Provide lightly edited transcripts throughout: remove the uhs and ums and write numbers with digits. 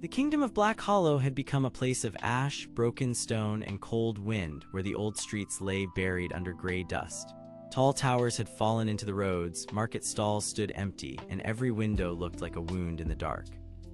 The kingdom of Black Hollow had become a place of ash, broken stone, and cold wind, where the old streets lay buried under gray dust. Tall towers had fallen into the roads, market stalls stood empty, and every window looked like a wound in the dark.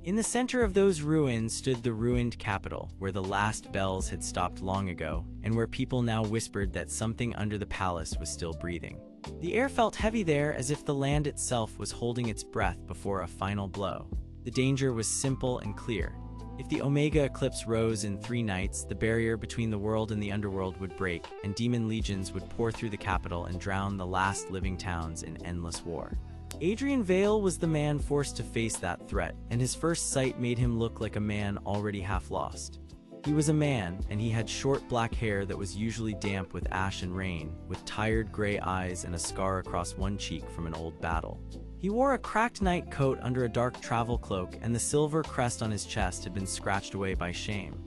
In the center of those ruins stood the ruined capital, where the last bells had stopped long ago, and where people now whispered that something under the palace was still breathing. The air felt heavy there, as if the land itself was holding its breath before a final blow. The danger was simple and clear. If the Omega eclipse rose in 3 nights, the barrier between the world and the underworld would break, and demon legions would pour through the capital and drown the last living towns in endless war. Adrian Vale was the man forced to face that threat, and his first sight made him look like a man already half lost. He was a man, and he had short black hair that was usually damp with ash and rain, with tired gray eyes and a scar across one cheek from an old battle. He wore a cracked night coat under a dark travel cloak, and the silver crest on his chest had been scratched away by shame.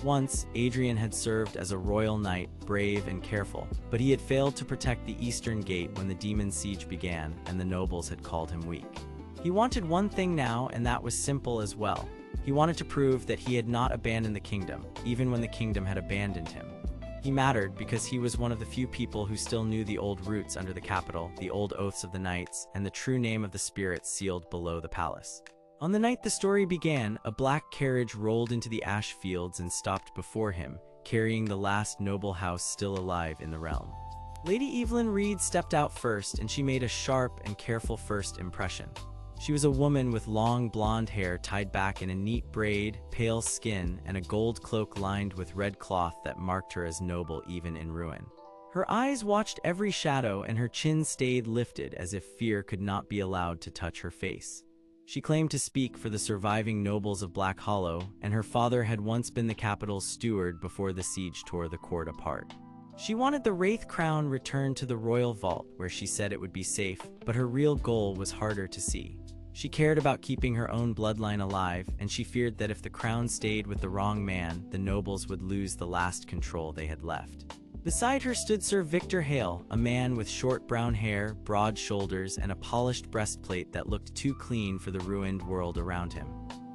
Once, Adrian had served as a royal knight, brave and careful, but he had failed to protect the eastern gate when the demon siege began and the nobles had called him weak. He wanted one thing now, and that was simple as well. He wanted to prove that he had not abandoned the kingdom, even when the kingdom had abandoned him. He mattered because he was one of the few people who still knew the old roots under the capital, the old oaths of the knights, and the true name of the spirits sealed below the palace. On the night the story began, a black carriage rolled into the ash fields and stopped before him, carrying the last noble house still alive in the realm. Lady Evelyn Reed stepped out first, and she made a sharp and careful first impression. She was a woman with long blonde hair tied back in a neat braid, pale skin, and a gold cloak lined with red cloth that marked her as noble even in ruin. Her eyes watched every shadow, and her chin stayed lifted as if fear could not be allowed to touch her face. She claimed to speak for the surviving nobles of Black Hollow, and her father had once been the capital's steward before the siege tore the court apart. She wanted the Wraith Crown returned to the royal vault, where she said it would be safe, but her real goal was harder to see. She cared about keeping her own bloodline alive, and she feared that if the crown stayed with the wrong man, the nobles would lose the last control they had left. Beside her stood Sir Victor Hale, a man with short brown hair, broad shoulders, and a polished breastplate that looked too clean for the ruined world around him.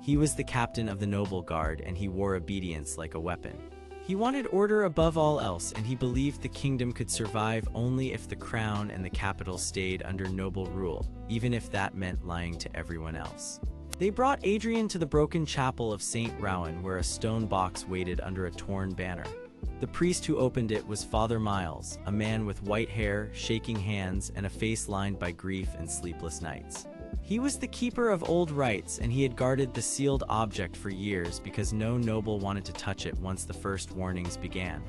He was the captain of the noble guard, and he wore obedience like a weapon. He wanted order above all else, and he believed the kingdom could survive only if the crown and the capital stayed under noble rule, even if that meant lying to everyone else. They brought Adrian to the broken chapel of St. Rowan, where a stone box waited under a torn banner. The priest who opened it was Father Miles, a man with white hair, shaking hands, and a face lined by grief and sleepless nights. He was the keeper of old rites, and he had guarded the sealed object for years because no noble wanted to touch it once the first warnings began.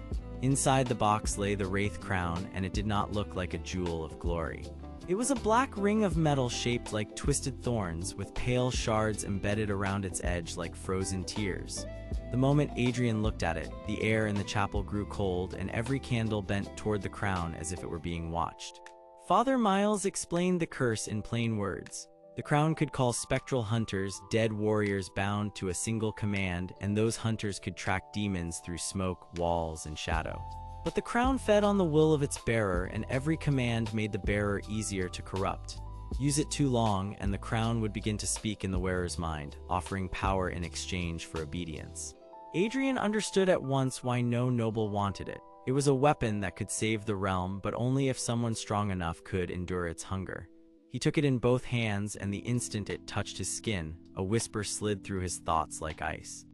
Inside the box lay the Wraith Crown, and it did not look like a jewel of glory. It was a black ring of metal shaped like twisted thorns, with pale shards embedded around its edge like frozen tears. The moment Adrian looked at it, the air in the chapel grew cold, and every candle bent toward the crown as if it were being watched. Father Miles explained the curse in plain words. The crown could call spectral hunters, dead warriors bound to a single command, and those hunters could track demons through smoke, walls, and shadow. But the crown fed on the will of its bearer, and every command made the bearer easier to corrupt. Use it too long, and the crown would begin to speak in the wearer's mind, offering power in exchange for obedience. Adrian understood at once why no noble wanted it. It was a weapon that could save the realm, but only if someone strong enough could endure its hunger. He took it in both hands, and the instant it touched his skin, a whisper slid through his thoughts like ice.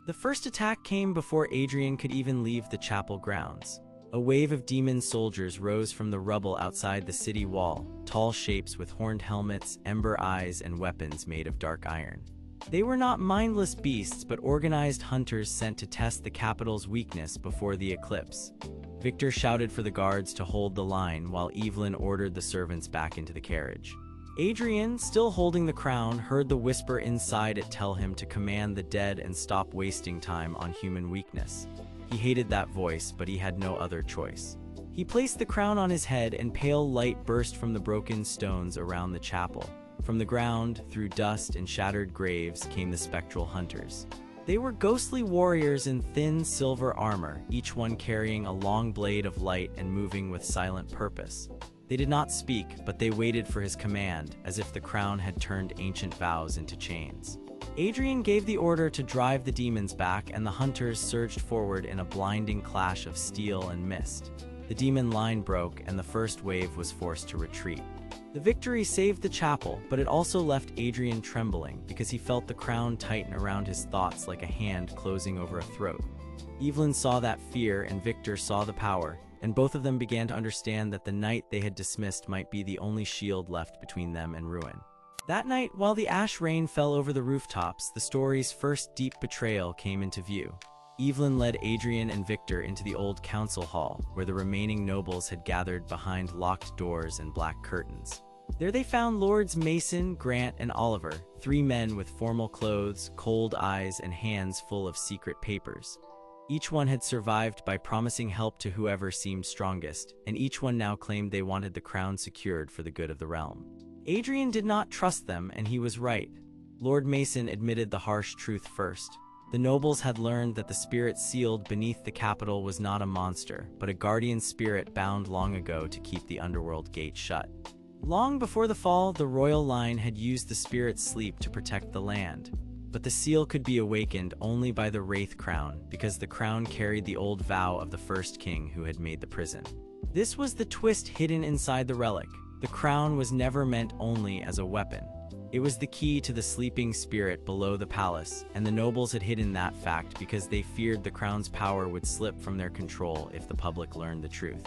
The first attack came before Adrian could even leave the chapel grounds. A wave of demon soldiers rose from the rubble outside the city wall, tall shapes with horned helmets, ember eyes, and weapons made of dark iron. They were not mindless beasts, but organized hunters sent to test the capital's weakness before the eclipse. Victor shouted for the guards to hold the line, while Evelyn ordered the servants back into the carriage. Adrian, still holding the crown, heard the whisper inside it tell him to command the dead and stop wasting time on human weakness. He hated that voice, but he had no other choice. He placed the crown on his head, and pale light burst from the broken stones around the chapel. From the ground, through dust and shattered graves, came the spectral hunters. They were ghostly warriors in thin silver armor, each one carrying a long blade of light and moving with silent purpose. They did not speak, but they waited for his command, as if the crown had turned ancient vows into chains. Adrian gave the order to drive the demons back, and the hunters surged forward in a blinding clash of steel and mist. The demon line broke, and the first wave was forced to retreat. The victory saved the chapel, but it also left Adrian trembling because he felt the crown tighten around his thoughts like a hand closing over a throat. Evelyn saw that fear, and Victor saw the power, and both of them began to understand that the knight they had dismissed might be the only shield left between them and ruin. That night, while the ash rain fell over the rooftops, the story's first deep betrayal came into view. Evelyn led Adrian and Victor into the old council hall, where the remaining nobles had gathered behind locked doors and black curtains. There they found Lords Mason, Grant, and Oliver, 3 men with formal clothes, cold eyes, and hands full of secret papers. Each one had survived by promising help to whoever seemed strongest, and each one now claimed they wanted the crown secured for the good of the realm. Adrian did not trust them, and he was right. Lord Mason admitted the harsh truth first. The nobles had learned that the spirit sealed beneath the capital was not a monster, but a guardian spirit bound long ago to keep the underworld gate shut. Long before the fall, the royal line had used the spirit's sleep to protect the land. But the seal could be awakened only by the Wraith Crown, because the crown carried the old vow of the first king who had made the prison. This was the twist hidden inside the relic. The crown was never meant only as a weapon. It was the key to the sleeping spirit below the palace, and the nobles had hidden that fact because they feared the crown's power would slip from their control if the public learned the truth.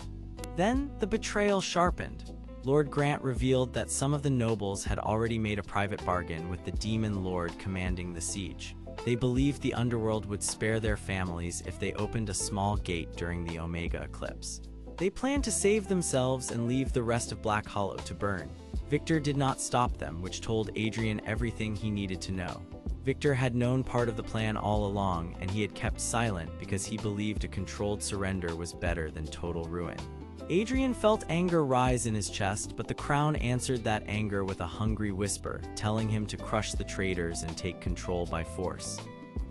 Then, the betrayal sharpened. Lord Grant revealed that some of the nobles had already made a private bargain with the demon lord commanding the siege. They believed the underworld would spare their families if they opened a small gate during the Omega eclipse. They planned to save themselves and leave the rest of Black Hollow to burn. Victor did not stop them, which told Adrian everything he needed to know. Victor had known part of the plan all along, and he had kept silent because he believed a controlled surrender was better than total ruin. Adrian felt anger rise in his chest, but the crown answered that anger with a hungry whisper, telling him to crush the traitors and take control by force.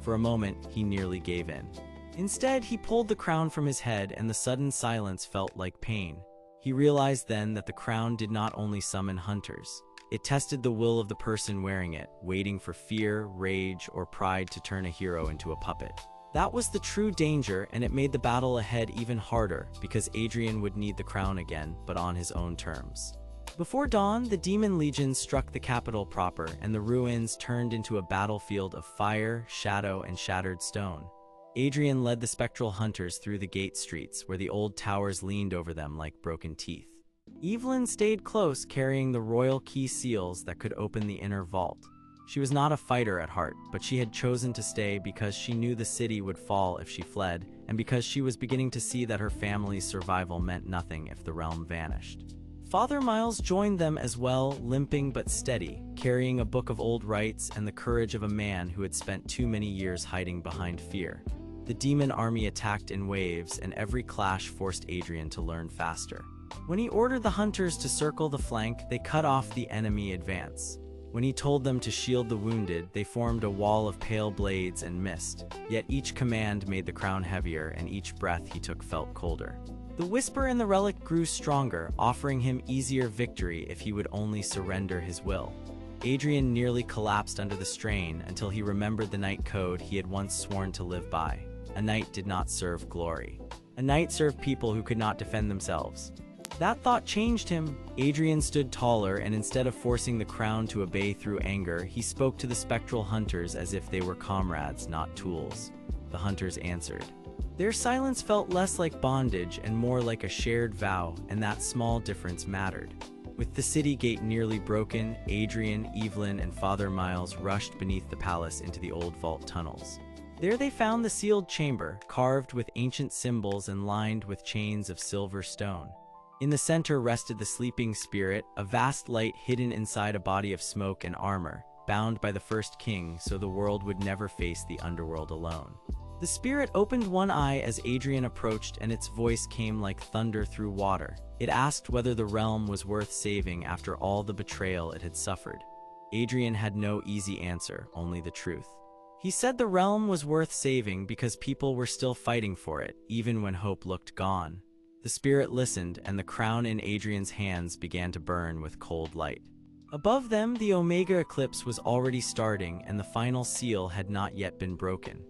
For a moment, he nearly gave in. Instead, he pulled the crown from his head, and the sudden silence felt like pain. He realized then that the crown did not only summon hunters. It tested the will of the person wearing it, waiting for fear, rage, or pride to turn a hero into a puppet. That was the true danger, and it made the battle ahead even harder, because Adrian would need the crown again, but on his own terms. Before dawn, the demon legions struck the capital proper, and the ruins turned into a battlefield of fire, shadow, and shattered stone. Adrian led the spectral hunters through the gate streets, where the old towers leaned over them like broken teeth. Evelyn stayed close, carrying the royal key seals that could open the inner vault. She was not a fighter at heart, but she had chosen to stay because she knew the city would fall if she fled, and because she was beginning to see that her family's survival meant nothing if the realm vanished. Father Miles joined them as well, limping but steady, carrying a book of old rites and the courage of a man who had spent too many years hiding behind fear. The demon army attacked in waves, and every clash forced Adrian to learn faster. When he ordered the hunters to circle the flank, they cut off the enemy advance. When he told them to shield the wounded, they formed a wall of pale blades and mist. Yet each command made the crown heavier, and each breath he took felt colder. The whisper in the relic grew stronger, offering him easier victory if he would only surrender his will. Adrian nearly collapsed under the strain until he remembered the knight code he had once sworn to live by. A knight did not serve glory. A knight served people who could not defend themselves. That thought changed him. Adrian stood taller, and instead of forcing the crown to obey through anger, he spoke to the spectral hunters as if they were comrades, not tools. The hunters answered. Their silence felt less like bondage and more like a shared vow, and that small difference mattered. With the city gate nearly broken, Adrian, Evelyn, and Father Miles rushed beneath the palace into the old vault tunnels. There they found the sealed chamber, carved with ancient symbols and lined with chains of silver stone. In the center rested the sleeping spirit, a vast light hidden inside a body of smoke and armor, bound by the first king so the world would never face the underworld alone. The spirit opened one eye as Adrian approached, and its voice came like thunder through water. It asked whether the realm was worth saving after all the betrayal it had suffered. Adrian had no easy answer, only the truth. He said the realm was worth saving because people were still fighting for it, even when hope looked gone. The spirit listened, and the crown in Adrian's hands began to burn with cold light. Above them, the Omega eclipse was already starting, and the final seal had not yet been broken.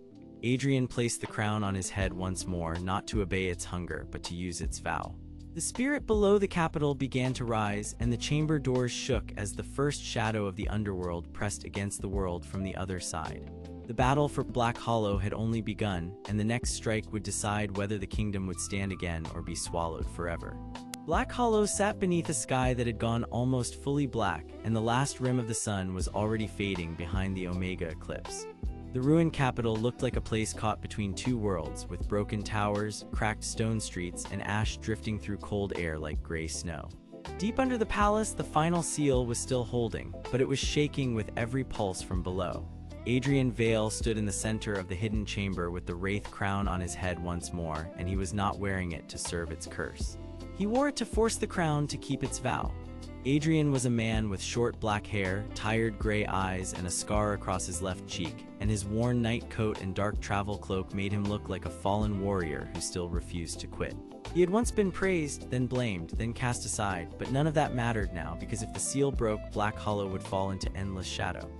Adrian placed the crown on his head once more, not to obey its hunger, but to use its vow. The spirit below the capital began to rise, and the chamber doors shook as the first shadow of the underworld pressed against the world from the other side. The battle for Black Hollow had only begun, and the next strike would decide whether the kingdom would stand again or be swallowed forever. Black Hollow sat beneath a sky that had gone almost fully black, and the last rim of the sun was already fading behind the Omega eclipse. The ruined capital looked like a place caught between two worlds, with broken towers, cracked stone streets, and ash drifting through cold air like gray snow. Deep under the palace, the final seal was still holding, but it was shaking with every pulse from below. Adrian Vale stood in the center of the hidden chamber with the Wraith Crown on his head once more, and he was not wearing it to serve its curse. He wore it to force the crown to keep its vow. Adrian was a man with short black hair, tired gray eyes, and a scar across his left cheek, and his worn night coat and dark travel cloak made him look like a fallen warrior who still refused to quit. He had once been praised, then blamed, then cast aside, but none of that mattered now, because if the seal broke, Black Hollow would fall into endless shadow.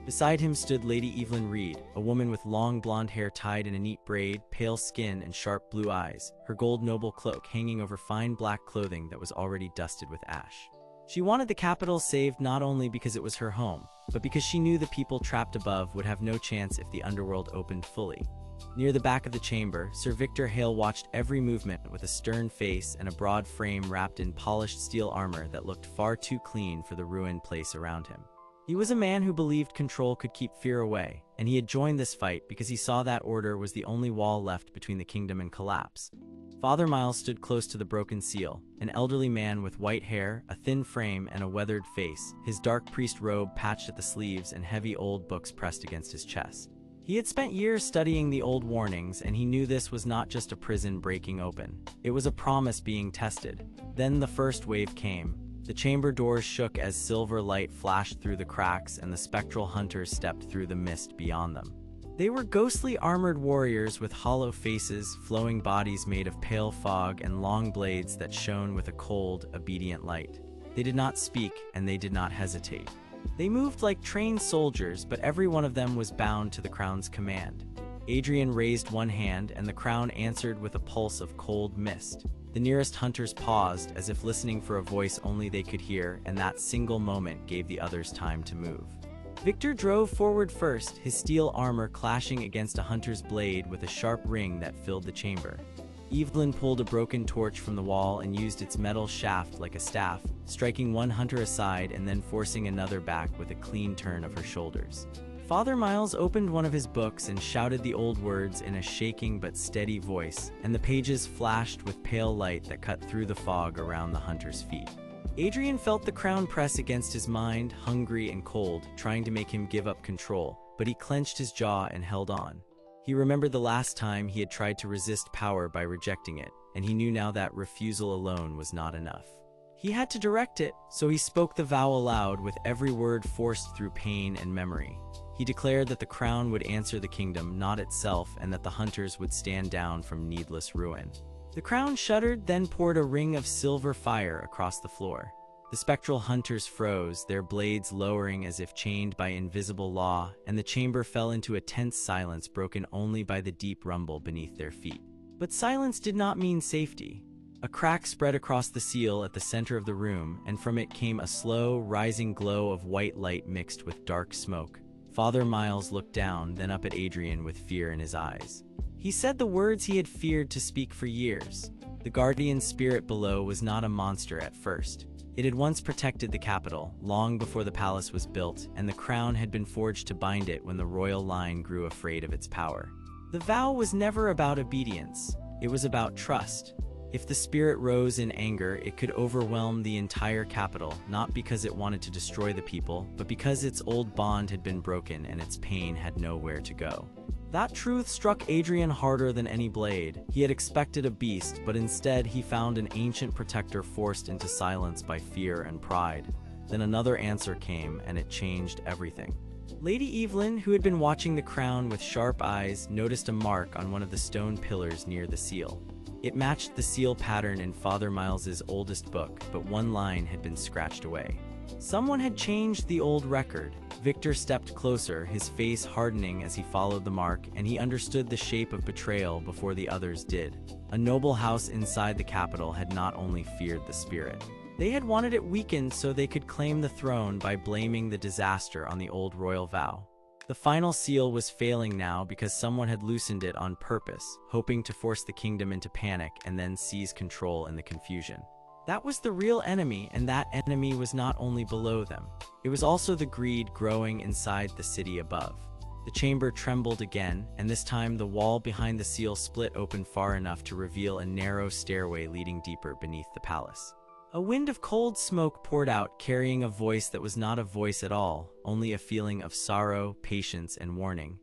Beside him stood Lady Evelyn Reed, a woman with long blonde hair tied in a neat braid, pale skin, and sharp blue eyes, her gold noble cloak hanging over fine black clothing that was already dusted with ash. She wanted the capital saved not only because it was her home, but because she knew the people trapped above would have no chance if the underworld opened fully. Near the back of the chamber, Sir Victor Hale watched every movement with a stern face and a broad frame wrapped in polished steel armor that looked far too clean for the ruined place around him. He was a man who believed control could keep fear away, and he had joined this fight because he saw that order was the only wall left between the kingdom and collapse. Father Miles stood close to the broken seal, an elderly man with white hair, a thin frame, and a weathered face, his dark priest robe patched at the sleeves and heavy old books pressed against his chest. He had spent years studying the old warnings, and he knew this was not just a prison breaking open. It was a promise being tested. Then the first wave came. The chamber doors shook as silver light flashed through the cracks, and the spectral hunters stepped through the mist beyond them. They were ghostly armored warriors with hollow faces, flowing bodies made of pale fog, and long blades that shone with a cold, obedient light. They did not speak, and they did not hesitate. They moved like trained soldiers, but every one of them was bound to the crown's command. Adrian raised one hand, and the crown answered with a pulse of cold mist. The nearest hunters paused, as if listening for a voice only they could hear, and that single moment gave the others time to move. Victor drove forward first, his steel armor clashing against a hunter's blade with a sharp ring that filled the chamber. Evelyn pulled a broken torch from the wall and used its metal shaft like a staff, striking one hunter aside and then forcing another back with a clean turn of her shoulders. Father Miles opened one of his books and shouted the old words in a shaking but steady voice, and the pages flashed with pale light that cut through the fog around the hunter's feet. Adrian felt the crown press against his mind, hungry and cold, trying to make him give up control, but he clenched his jaw and held on. He remembered the last time he had tried to resist power by rejecting it, and he knew now that refusal alone was not enough. He had to direct it, so he spoke the vow aloud with every word forced through pain and memory. He declared that the crown would answer the kingdom, not itself, and that the hunters would stand down from needless ruin. The crown shuddered, then poured a ring of silver fire across the floor. The spectral hunters froze, their blades lowering as if chained by invisible law, and the chamber fell into a tense silence broken only by the deep rumble beneath their feet. But silence did not mean safety. A crack spread across the seal at the center of the room, and from it came a slow, rising glow of white light mixed with dark smoke. Father Miles looked down, then up at Adrian with fear in his eyes. He said the words he had feared to speak for years. The guardian spirit below was not a monster at first. It had once protected the capital, long before the palace was built, and the crown had been forged to bind it when the royal line grew afraid of its power. The vow was never about obedience. It was about trust. If the spirit rose in anger, it could overwhelm the entire capital, not because it wanted to destroy the people, but because its old bond had been broken and its pain had nowhere to go. That truth struck Adrian harder than any blade. He had expected a beast, but instead he found an ancient protector forced into silence by fear and pride. Then another answer came, and it changed everything. Lady Evelyn, who had been watching the crown with sharp eyes, noticed a mark on one of the stone pillars near the seal. It matched the seal pattern in Father Miles's oldest book, but one line had been scratched away. Someone had changed the old record. Victor stepped closer, his face hardening as he followed the mark, and he understood the shape of betrayal before the others did. A noble house inside the capital had not only feared the spirit. They had wanted it weakened so they could claim the throne by blaming the disaster on the old royal vow. The final seal was failing now because someone had loosened it on purpose, hoping to force the kingdom into panic and then seize control in the confusion. That was the real enemy, and that enemy was not only below them. It was also the greed growing inside the city above. The chamber trembled again, and this time the wall behind the seal split open far enough to reveal a narrow stairway leading deeper beneath the palace. A wind of cold smoke poured out, carrying a voice that was not a voice at all, only a feeling of sorrow, patience, and warning.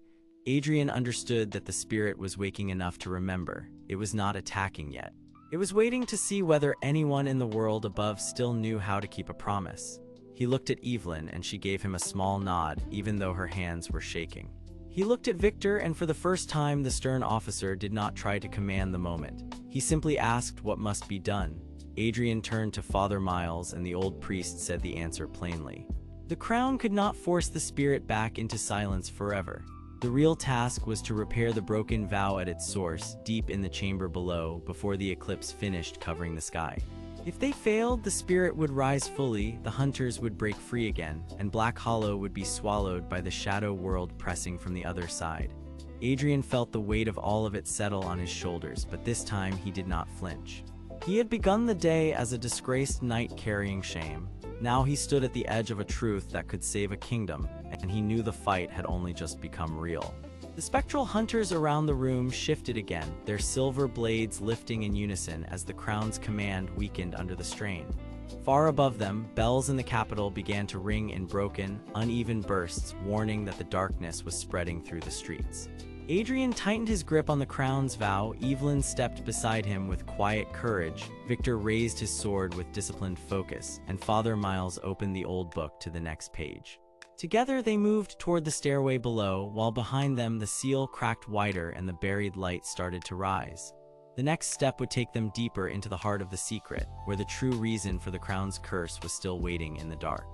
Adrian understood that the spirit was waking enough to remember. It was not attacking yet. It was waiting to see whether anyone in the world above still knew how to keep a promise. He looked at Evelyn, and she gave him a small nod, even though her hands were shaking. He looked at Victor, and for the first time the stern officer did not try to command the moment. He simply asked what must be done. Adrian turned to Father Miles, and the old priest said the answer plainly. The crown could not force the spirit back into silence forever. The real task was to repair the broken vow at its source, deep in the chamber below, before the eclipse finished covering the sky. If they failed, the spirit would rise fully, the hunters would break free again, and Black Hollow would be swallowed by the shadow world pressing from the other side. Adrian felt the weight of all of it settle on his shoulders, but this time he did not flinch. He had begun the day as a disgraced knight carrying shame. Now he stood at the edge of a truth that could save a kingdom, and he knew the fight had only just become real. The spectral hunters around the room shifted again, their silver blades lifting in unison as the crown's command weakened under the strain. Far above them, bells in the capital began to ring in broken, uneven bursts, warning that the darkness was spreading through the streets. Adrian tightened his grip on the crown's vow. Evelyn stepped beside him with quiet courage. Victor raised his sword with disciplined focus, and Father Miles opened the old book to the next page. Together they moved toward the stairway below, while behind them the seal cracked wider and the buried light started to rise. The next step would take them deeper into the heart of the secret, where the true reason for the crown's curse was still waiting in the dark.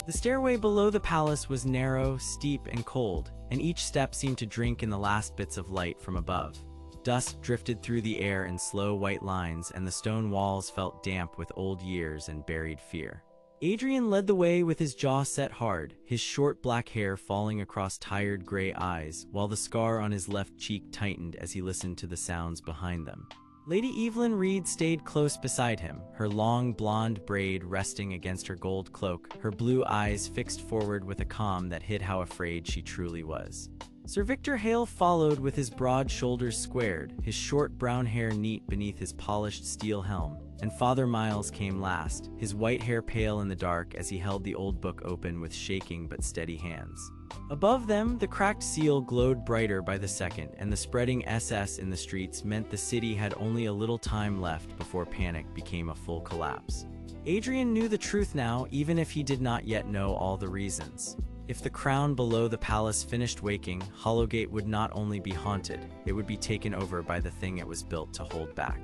The stairway below the palace was narrow, steep, and cold, and each step seemed to drink in the last bits of light from above. Dust drifted through the air in slow white lines, and the stone walls felt damp with old years and buried fear. Adrian led the way with his jaw set hard, his short black hair falling across tired gray eyes, while the scar on his left cheek tightened as he listened to the sounds behind them. Lady Evelyn Reed stayed close beside him, her long blonde braid resting against her gold cloak, her blue eyes fixed forward with a calm that hid how afraid she truly was. Sir Victor Hale followed with his broad shoulders squared, his short brown hair neat beneath his polished steel helm, and Father Miles came last, his white hair pale in the dark as he held the old book open with shaking but steady hands. Above them, the cracked seal glowed brighter by the second, and the spreading SS in the streets meant the city had only a little time left before panic became a full collapse. Adrian knew the truth now, even if he did not yet know all the reasons. If the crown below the palace finished waking, Hollowgate would not only be haunted, it would be taken over by the thing it was built to hold back.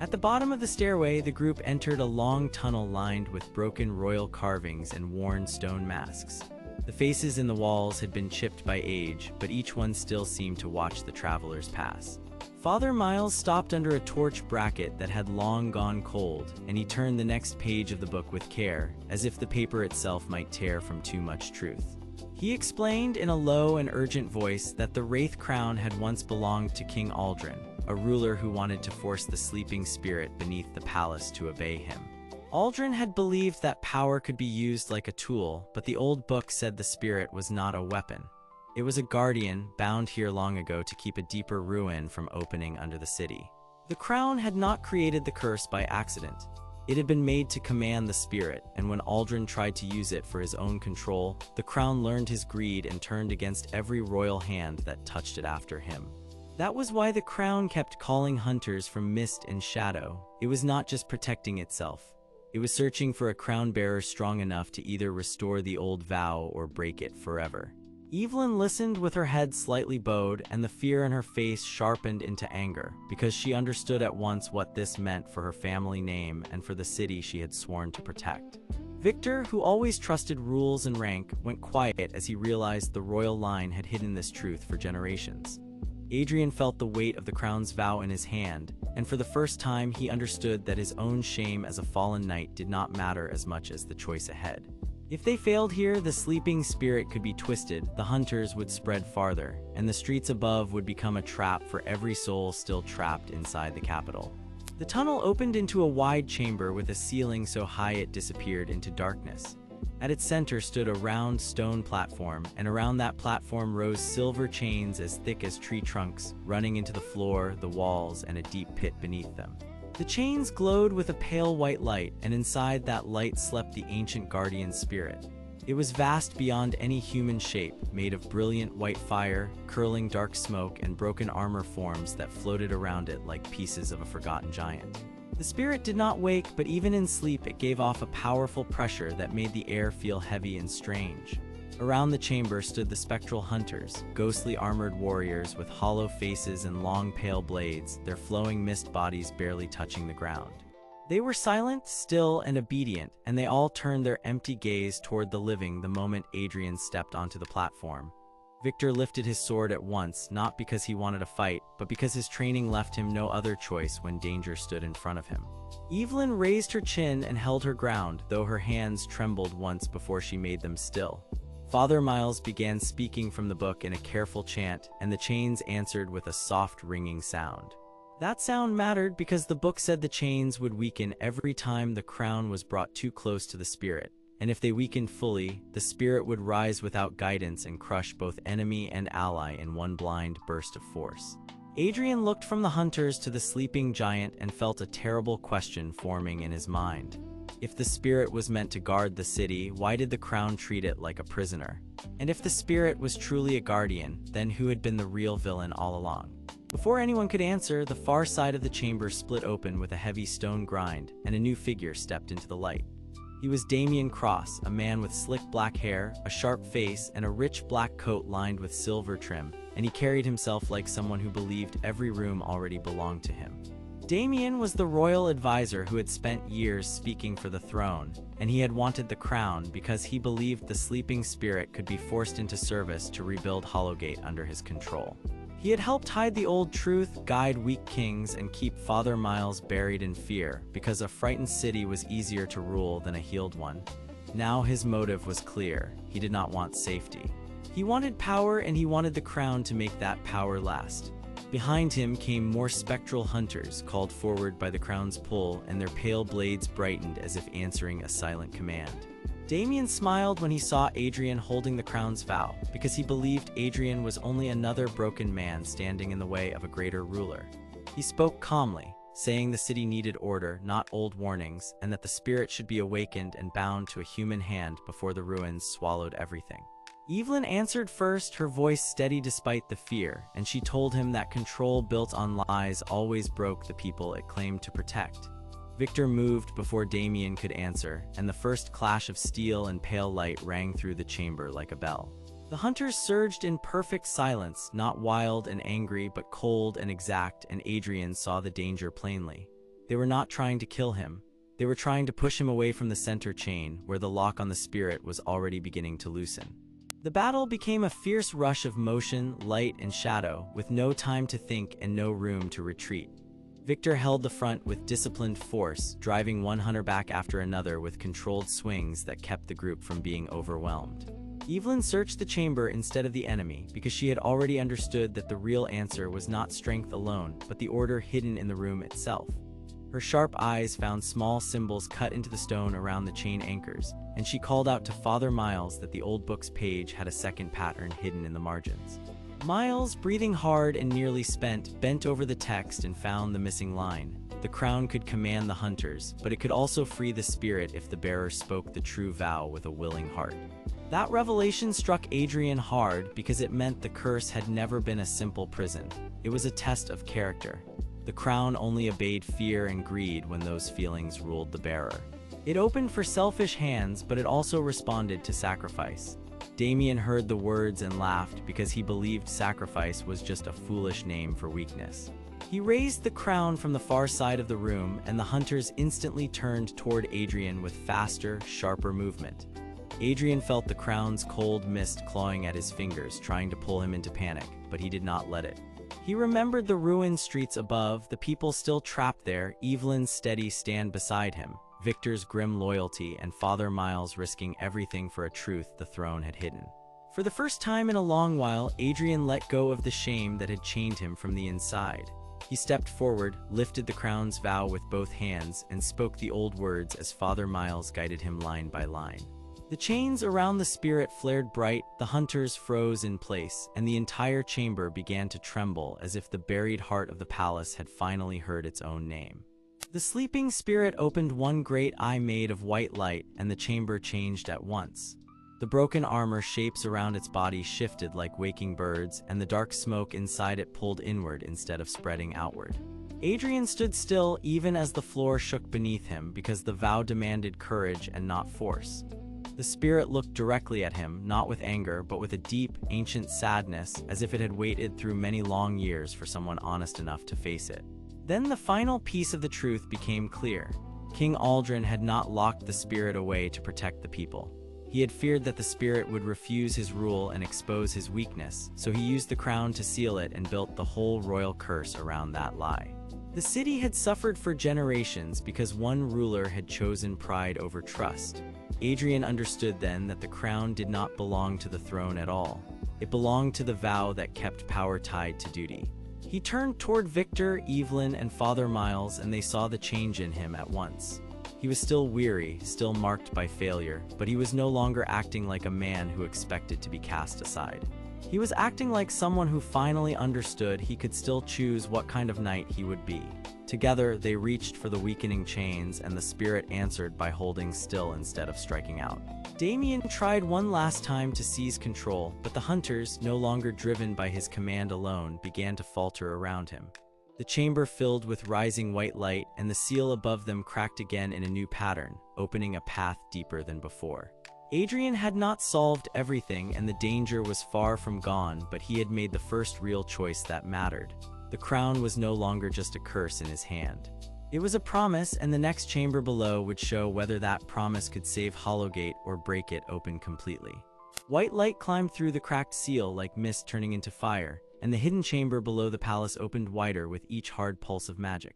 At the bottom of the stairway, the group entered a long tunnel lined with broken royal carvings and worn stone masks. The faces in the walls had been chipped by age, but each one still seemed to watch the travelers pass. Father Miles stopped under a torch bracket that had long gone cold, and he turned the next page of the book with care, as if the paper itself might tear from too much truth. He explained in a low and urgent voice that the Wraith Crown had once belonged to King Aldrin, a ruler who wanted to force the sleeping spirit beneath the palace to obey him. Aldrin had believed that power could be used like a tool, but the old book said the spirit was not a weapon. It was a guardian, bound here long ago to keep a deeper ruin from opening under the city. The crown had not created the curse by accident. It had been made to command the spirit, and when Aldrin tried to use it for his own control, the crown learned his greed and turned against every royal hand that touched it after him. That was why the crown kept calling hunters from mist and shadow. It was not just protecting itself. It was searching for a crown bearer strong enough to either restore the old vow or break it forever. Evelyn listened with her head slightly bowed, and the fear in her face sharpened into anger, because she understood at once what this meant for her family name and for the city she had sworn to protect. Victor, who always trusted rules and rank, went quiet as he realized the royal line had hidden this truth for generations. Adrian felt the weight of the crown's vow in his hand, and for the first time he understood that his own shame as a fallen knight did not matter as much as the choice ahead. If they failed here, the sleeping spirit could be twisted, the hunters would spread farther, and the streets above would become a trap for every soul still trapped inside the capital. The tunnel opened into a wide chamber with a ceiling so high it disappeared into darkness. At its center stood a round stone platform, and around that platform rose silver chains as thick as tree trunks, running into the floor, the walls, and a deep pit beneath them. The chains glowed with a pale white light, and inside that light slept the ancient guardian spirit. It was vast beyond any human shape, made of brilliant white fire, curling dark smoke, and broken armor forms that floated around it like pieces of a forgotten giant. The spirit did not wake, but even in sleep it gave off a powerful pressure that made the air feel heavy and strange. Around the chamber stood the spectral hunters, ghostly armored warriors with hollow faces and long pale blades, their flowing mist bodies barely touching the ground. They were silent, still, and obedient, and they all turned their empty gaze toward the living the moment Adrian stepped onto the platform. Victor lifted his sword at once, not because he wanted to fight, but because his training left him no other choice when danger stood in front of him. Evelyn raised her chin and held her ground, though her hands trembled once before she made them still. Father Miles began speaking from the book in a careful chant, and the chains answered with a soft ringing sound. That sound mattered because the book said the chains would weaken every time the crown was brought too close to the spirit, and if they weakened fully, the spirit would rise without guidance and crush both enemy and ally in one blind burst of force. Adrian looked from the hunters to the sleeping giant and felt a terrible question forming in his mind. If the spirit was meant to guard the city, why did the crown treat it like a prisoner? And if the spirit was truly a guardian, then who had been the real villain all along? Before anyone could answer, the far side of the chamber split open with a heavy stone grind, and a new figure stepped into the light. He was Damien Cross, a man with slick black hair, a sharp face, and a rich black coat lined with silver trim, and he carried himself like someone who believed every room already belonged to him. Damien was the royal advisor who had spent years speaking for the throne, and he had wanted the crown because he believed the sleeping spirit could be forced into service to rebuild Hollowgate under his control. He had helped hide the old truth, guide weak kings, and keep Father Miles buried in fear, because a frightened city was easier to rule than a healed one. Now his motive was clear. He did not want safety. He wanted power, and he wanted the crown to make that power last. Behind him came more spectral hunters, called forward by the crown's pull, and their pale blades brightened as if answering a silent command. Damien smiled when he saw Adrian holding the crown's vow, because he believed Adrian was only another broken man standing in the way of a greater ruler. He spoke calmly, saying the city needed order, not old warnings, and that the spirit should be awakened and bound to a human hand before the ruins swallowed everything. Evelyn answered first, her voice steady despite the fear, and she told him that control built on lies always broke the people it claimed to protect. Victor moved before Damien could answer, and the first clash of steel and pale light rang through the chamber like a bell. The hunters surged in perfect silence, not wild and angry, but cold and exact, and Adrian saw the danger plainly. They were not trying to kill him. They were trying to push him away from the center chain, where the lock on the spirit was already beginning to loosen. The battle became a fierce rush of motion, light, and shadow, with no time to think and no room to retreat. Victor held the front with disciplined force, driving one hunter back after another with controlled swings that kept the group from being overwhelmed. Evelyn searched the chamber instead of the enemy, because she had already understood that the real answer was not strength alone, but the order hidden in the room itself. Her sharp eyes found small symbols cut into the stone around the chain anchors, and she called out to Father Miles that the old book's page had a second pattern hidden in the margins. Miles, breathing hard and nearly spent, bent over the text and found the missing line. The crown could command the hunters, but it could also free the spirit if the bearer spoke the true vow with a willing heart. That revelation struck Adrian hard because it meant the curse had never been a simple prison. It was a test of character. The crown only obeyed fear and greed when those feelings ruled the bearer. It opened for selfish hands, but it also responded to sacrifice. Damien heard the words and laughed because he believed sacrifice was just a foolish name for weakness. He raised the crown from the far side of the room, and the hunters instantly turned toward Adrian with faster, sharper movement. Adrian felt the crown's cold mist clawing at his fingers, trying to pull him into panic, but he did not let it. He remembered the ruined streets above, the people still trapped there, Evelyn's steady stand beside him, Victor's grim loyalty, and Father Miles risking everything for a truth the throne had hidden. For the first time in a long while, Adrian let go of the shame that had chained him from the inside. He stepped forward, lifted the crown's vow with both hands, and spoke the old words as Father Miles guided him line by line. The chains around the spirit flared bright, the hunters froze in place, and the entire chamber began to tremble as if the buried heart of the palace had finally heard its own name. The sleeping spirit opened one great eye made of white light, and the chamber changed at once. The broken armor shapes around its body shifted like waking birds, and the dark smoke inside it pulled inward instead of spreading outward. Adrian stood still even as the floor shook beneath him, because the vow demanded courage and not force. The spirit looked directly at him, not with anger, but with a deep, ancient sadness, as if it had waited through many long years for someone honest enough to face it. Then the final piece of the truth became clear. King Aldrin had not locked the spirit away to protect the people. He had feared that the spirit would refuse his rule and expose his weakness, so he used the crown to seal it and built the whole royal curse around that lie. The city had suffered for generations because one ruler had chosen pride over trust. Adrian understood then that the crown did not belong to the throne at all. It belonged to the vow that kept power tied to duty. He turned toward Victor, Evelyn, and Father Miles, and they saw the change in him at once. He was still weary, still marked by failure, but he was no longer acting like a man who expected to be cast aside. He was acting like someone who finally understood he could still choose what kind of knight he would be. Together, they reached for the weakening chains, and the spirit answered by holding still instead of striking out. Damien tried one last time to seize control, but the hunters, no longer driven by his command alone, began to falter around him. The chamber filled with rising white light, and the seal above them cracked again in a new pattern, opening a path deeper than before. Adrian had not solved everything, and the danger was far from gone, but he had made the first real choice that mattered. The crown was no longer just a curse in his hand. It was a promise, and the next chamber below would show whether that promise could save Hollowgate or break it open completely. White light climbed through the cracked seal like mist turning into fire, and the hidden chamber below the palace opened wider with each hard pulse of magic.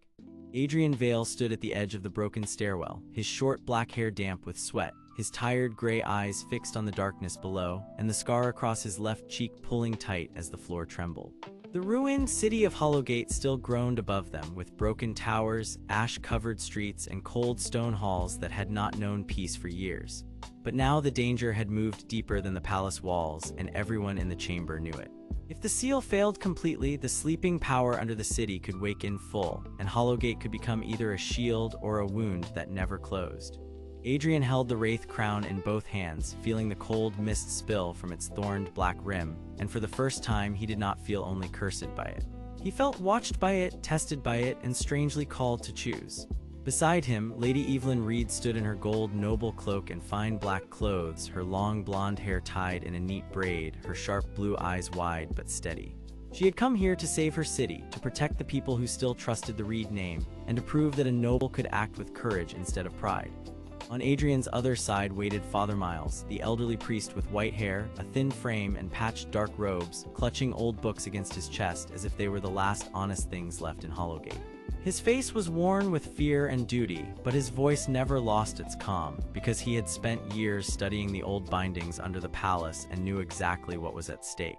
Adrian Vale stood at the edge of the broken stairwell, his short black hair damp with sweat, his tired gray eyes fixed on the darkness below, and the scar across his left cheek pulling tight as the floor trembled. The ruined city of Hollowgate still groaned above them, with broken towers, ash-covered streets, and cold stone halls that had not known peace for years. But now the danger had moved deeper than the palace walls, and everyone in the chamber knew it. If the seal failed completely, the sleeping power under the city could wake in full, and Hollowgate could become either a shield or a wound that never closed. Adrian held the Wraith Crown in both hands, feeling the cold mist spill from its thorned black rim, and for the first time he did not feel only cursed by it. He felt watched by it, tested by it, and strangely called to choose. Beside him, Lady Evelyn Reed stood in her gold noble cloak and fine black clothes, her long blonde hair tied in a neat braid, her sharp blue eyes wide but steady. She had come here to save her city, to protect the people who still trusted the Reed name, and to prove that a noble could act with courage instead of pride. On Adrian's other side waited Father Miles, the elderly priest with white hair, a thin frame, and patched dark robes, clutching old books against his chest as if they were the last honest things left in Hollowgate. His face was worn with fear and duty, but his voice never lost its calm, because he had spent years studying the old bindings under the palace and knew exactly what was at stake.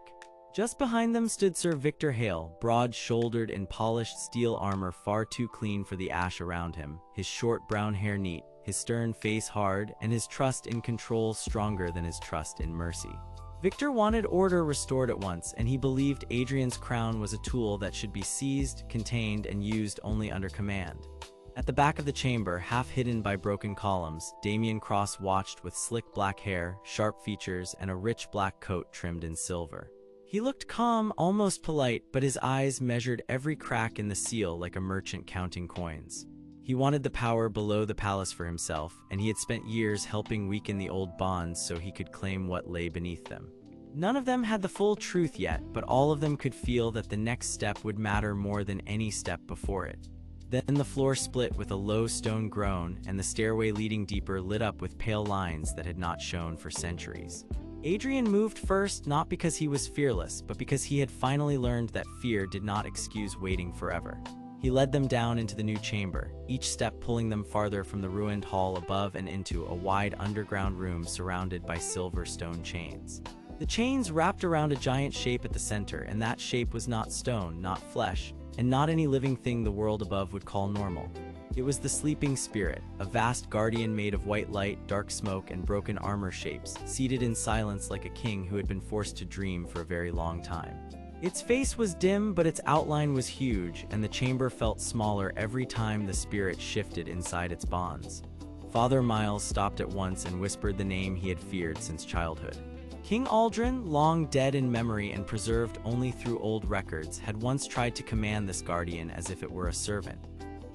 Just behind them stood Sir Victor Hale, broad-shouldered in polished steel armor far too clean for the ash around him, his short brown hair neat, his stern face hard, and his trust in control stronger than his trust in mercy. Victor wanted order restored at once, and he believed Adrian's crown was a tool that should be seized, contained, and used only under command. At the back of the chamber, half hidden by broken columns, Damien Cross watched with slick black hair, sharp features, and a rich black coat trimmed in silver. He looked calm, almost polite, but his eyes measured every crack in the seal like a merchant counting coins. He wanted the power below the palace for himself, and he had spent years helping weaken the old bonds so he could claim what lay beneath them. None of them had the full truth yet, but all of them could feel that the next step would matter more than any step before it. Then the floor split with a low stone groan, and the stairway leading deeper lit up with pale lines that had not shone for centuries. Adrian moved first, not because he was fearless, but because he had finally learned that fear did not excuse waiting forever. He led them down into the new chamber, each step pulling them farther from the ruined hall above and into a wide underground room surrounded by silver stone chains. The chains wrapped around a giant shape at the center, and that shape was not stone, not flesh, and not any living thing the world above would call normal. It was the sleeping spirit, a vast guardian made of white light, dark smoke, and broken armor shapes, seated in silence like a king who had been forced to dream for a very long time. Its face was dim, but its outline was huge, and the chamber felt smaller every time the spirit shifted inside its bonds. Father Miles stopped at once and whispered the name he had feared since childhood. King Aldrin, long dead in memory and preserved only through old records, had once tried to command this guardian as if it were a servant.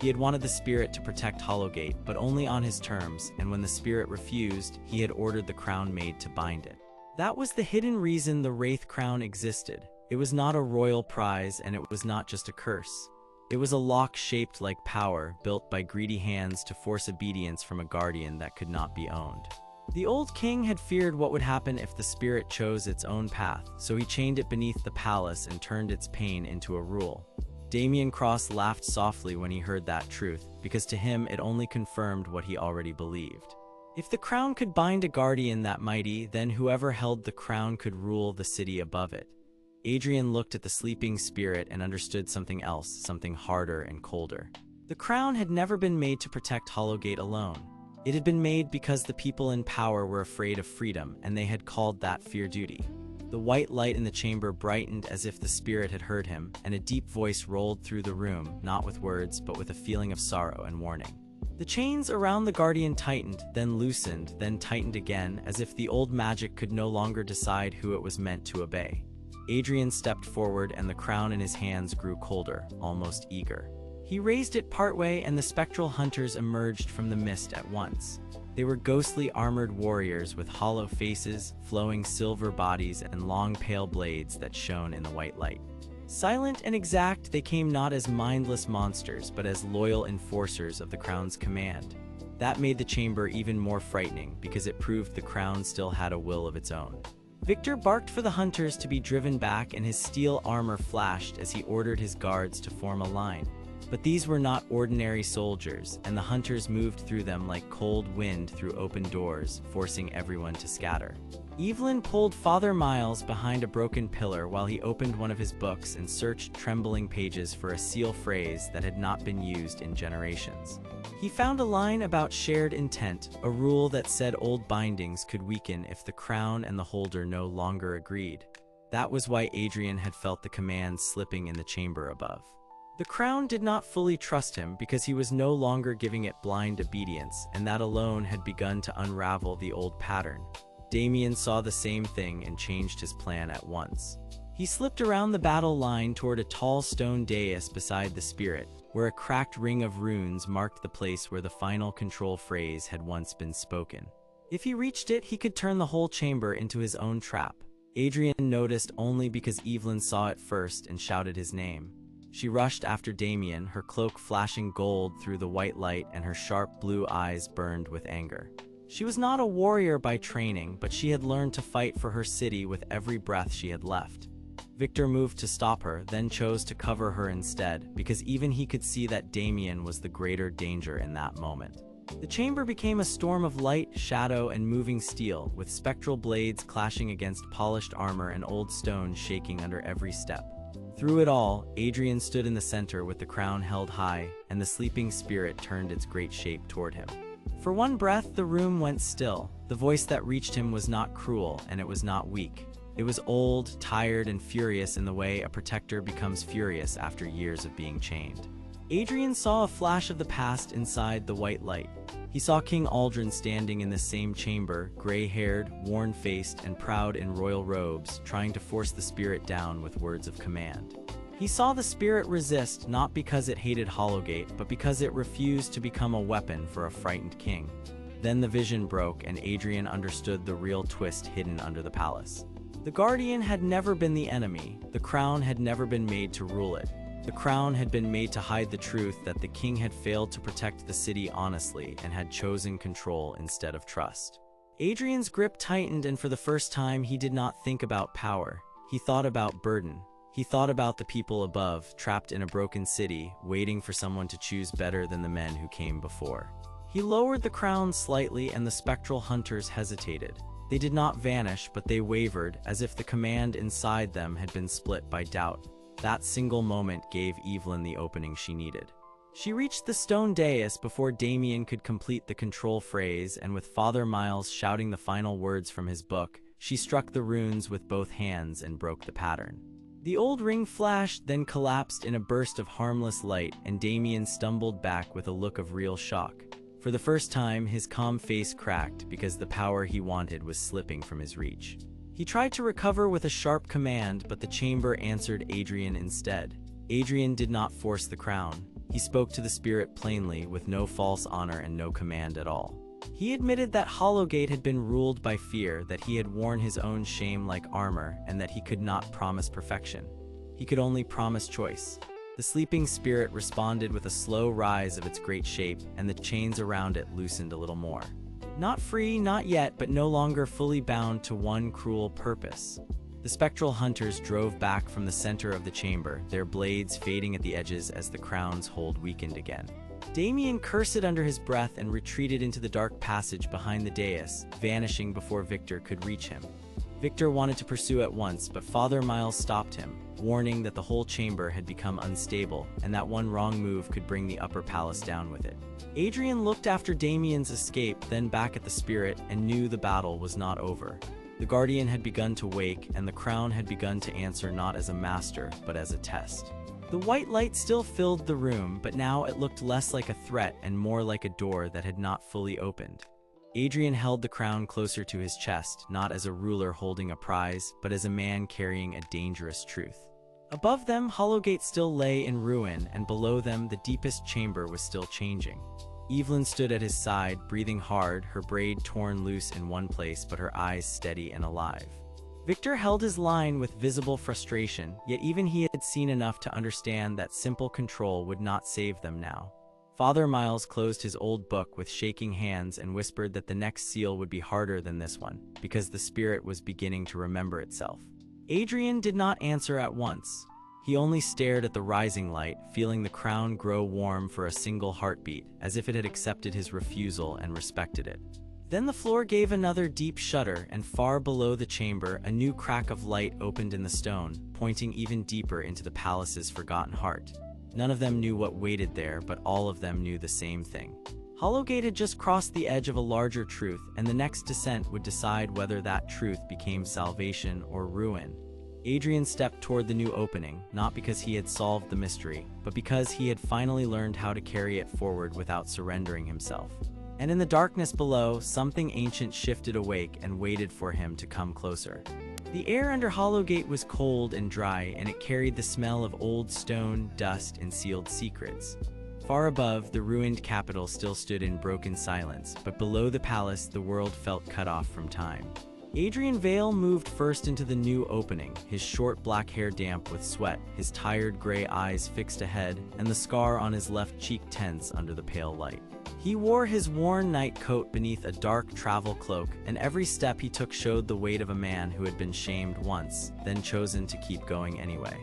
He had wanted the spirit to protect Hollowgate, but only on his terms, and when the spirit refused, he had ordered the crown made to bind it. That was the hidden reason the Wraith Crown existed. It was not a royal prize, and it was not just a curse. It was a lock shaped like power, built by greedy hands to force obedience from a guardian that could not be owned. The old king had feared what would happen if the spirit chose its own path, so he chained it beneath the palace and turned its pain into a rule. Damian Cross laughed softly when he heard that truth, because to him it only confirmed what he already believed. If the crown could bind a guardian that mighty, then whoever held the crown could rule the city above it. Adrian looked at the sleeping spirit and understood something else, something harder and colder. The crown had never been made to protect Hollowgate alone. It had been made because the people in power were afraid of freedom, and they had called that fear duty. The white light in the chamber brightened as if the spirit had heard him, and a deep voice rolled through the room, not with words, but with a feeling of sorrow and warning. The chains around the guardian tightened, then loosened, then tightened again, as if the old magic could no longer decide who it was meant to obey. Adrian stepped forward, and the crown in his hands grew colder, almost eager. He raised it partway, and the spectral hunters emerged from the mist at once. They were ghostly armored warriors with hollow faces, flowing silver bodies, and long pale blades that shone in the white light. Silent and exact, they came not as mindless monsters, but as loyal enforcers of the crown's command. That made the chamber even more frightening, because it proved the crown still had a will of its own. Victor barked for the hunters to be driven back, and his steel armor flashed as he ordered his guards to form a line. But these were not ordinary soldiers, and the hunters moved through them like cold wind through open doors, forcing everyone to scatter. Evelyn pulled Father Miles behind a broken pillar while he opened one of his books and searched trembling pages for a seal phrase that had not been used in generations. He found a line about shared intent, a rule that said old bindings could weaken if the crown and the holder no longer agreed. That was why Adrian had felt the command slipping in the chamber above. The crown did not fully trust him because he was no longer giving it blind obedience, and that alone had begun to unravel the old pattern. Damian saw the same thing and changed his plan at once. He slipped around the battle line toward a tall stone dais beside the spirit, where a cracked ring of runes marked the place where the final control phrase had once been spoken. If he reached it, he could turn the whole chamber into his own trap. Adrian noticed only because Evelyn saw it first and shouted his name. She rushed after Damian, her cloak flashing gold through the white light, and her sharp blue eyes burned with anger. She was not a warrior by training, but she had learned to fight for her city with every breath she had left. Victor moved to stop her, then chose to cover her instead, because even he could see that Damian was the greater danger in that moment. The chamber became a storm of light, shadow, and moving steel, with spectral blades clashing against polished armor and old stone shaking under every step. Through it all, Adrian stood in the center with the crown held high, and the sleeping spirit turned its great shape toward him. For one breath, the room went still. The voice that reached him was not cruel, and it was not weak. It was old, tired, and furious in the way a protector becomes furious after years of being chained. Adrian saw a flash of the past inside the white light. He saw King Aldrin standing in the same chamber, gray-haired, worn-faced, and proud in royal robes, trying to force the spirit down with words of command. He saw the spirit resist, not because it hated Hollowgate, but because it refused to become a weapon for a frightened king. Then the vision broke, and Adrian understood the real twist hidden under the palace. The Guardian had never been the enemy. The crown had never been made to rule it. The crown had been made to hide the truth that the king had failed to protect the city honestly and had chosen control instead of trust. Adrian's grip tightened, and for the first time he did not think about power. He thought about burden. He thought about the people above, trapped in a broken city, waiting for someone to choose better than the men who came before. He lowered the crown slightly, and the spectral hunters hesitated. They did not vanish, but they wavered, as if the command inside them had been split by doubt. That single moment gave Evelyn the opening she needed. She reached the stone dais before Damien could complete the control phrase, and with Father Miles shouting the final words from his book, she struck the runes with both hands and broke the pattern. The old ring flashed, then collapsed in a burst of harmless light, and Damien stumbled back with a look of real shock. For the first time, his calm face cracked because the power he wanted was slipping from his reach. He tried to recover with a sharp command, but the chamber answered Adrian instead. Adrian did not force the crown. He spoke to the spirit plainly, with no false honor and no command at all. He admitted that Hollowgate had been ruled by fear, that he had worn his own shame like armor, and that he could not promise perfection. He could only promise choice. The sleeping spirit responded with a slow rise of its great shape, and the chains around it loosened a little more. Not free, not yet, but no longer fully bound to one cruel purpose. The spectral hunters drove back from the center of the chamber, their blades fading at the edges as the crown's hold weakened again. Damien cursed under his breath and retreated into the dark passage behind the dais, vanishing before Victor could reach him. Victor wanted to pursue at once, but Father Miles stopped him, warning that the whole chamber had become unstable and that one wrong move could bring the upper palace down with it. Adrian looked after Damien's escape, then back at the spirit, and knew the battle was not over. The Guardian had begun to wake, and the crown had begun to answer not as a master, but as a test. The white light still filled the room, but now it looked less like a threat and more like a door that had not fully opened. Adrian held the crown closer to his chest, not as a ruler holding a prize, but as a man carrying a dangerous truth. Above them, Hollowgate still lay in ruin, and below them, the deepest chamber was still changing. Evelyn stood at his side, breathing hard, her braid torn loose in one place, but her eyes steady and alive. Victor held his line with visible frustration, yet even he had seen enough to understand that simple control would not save them now. Father Miles closed his old book with shaking hands and whispered that the next seal would be harder than this one, because the spirit was beginning to remember itself. Adrian did not answer at once. He only stared at the rising light, feeling the crown grow warm for a single heartbeat, as if it had accepted his refusal and respected it. Then the floor gave another deep shudder, and far below the chamber, a new crack of light opened in the stone, pointing even deeper into the palace's forgotten heart. None of them knew what waited there, but all of them knew the same thing. Hollowgate had just crossed the edge of a larger truth, and the next descent would decide whether that truth became salvation or ruin. Adrian stepped toward the new opening, not because he had solved the mystery, but because he had finally learned how to carry it forward without surrendering himself. And in the darkness below, something ancient shifted awake and waited for him to come closer. The air under Hollowgate was cold and dry, and it carried the smell of old stone, dust, and sealed secrets. Far above, the ruined capital still stood in broken silence, but below the palace, the world felt cut off from time. Adrian Vale moved first into the new opening, his short black hair damp with sweat, his tired gray eyes fixed ahead, and the scar on his left cheek tense under the pale light. He wore his worn night coat beneath a dark travel cloak, and every step he took showed the weight of a man who had been shamed once, then chosen to keep going anyway.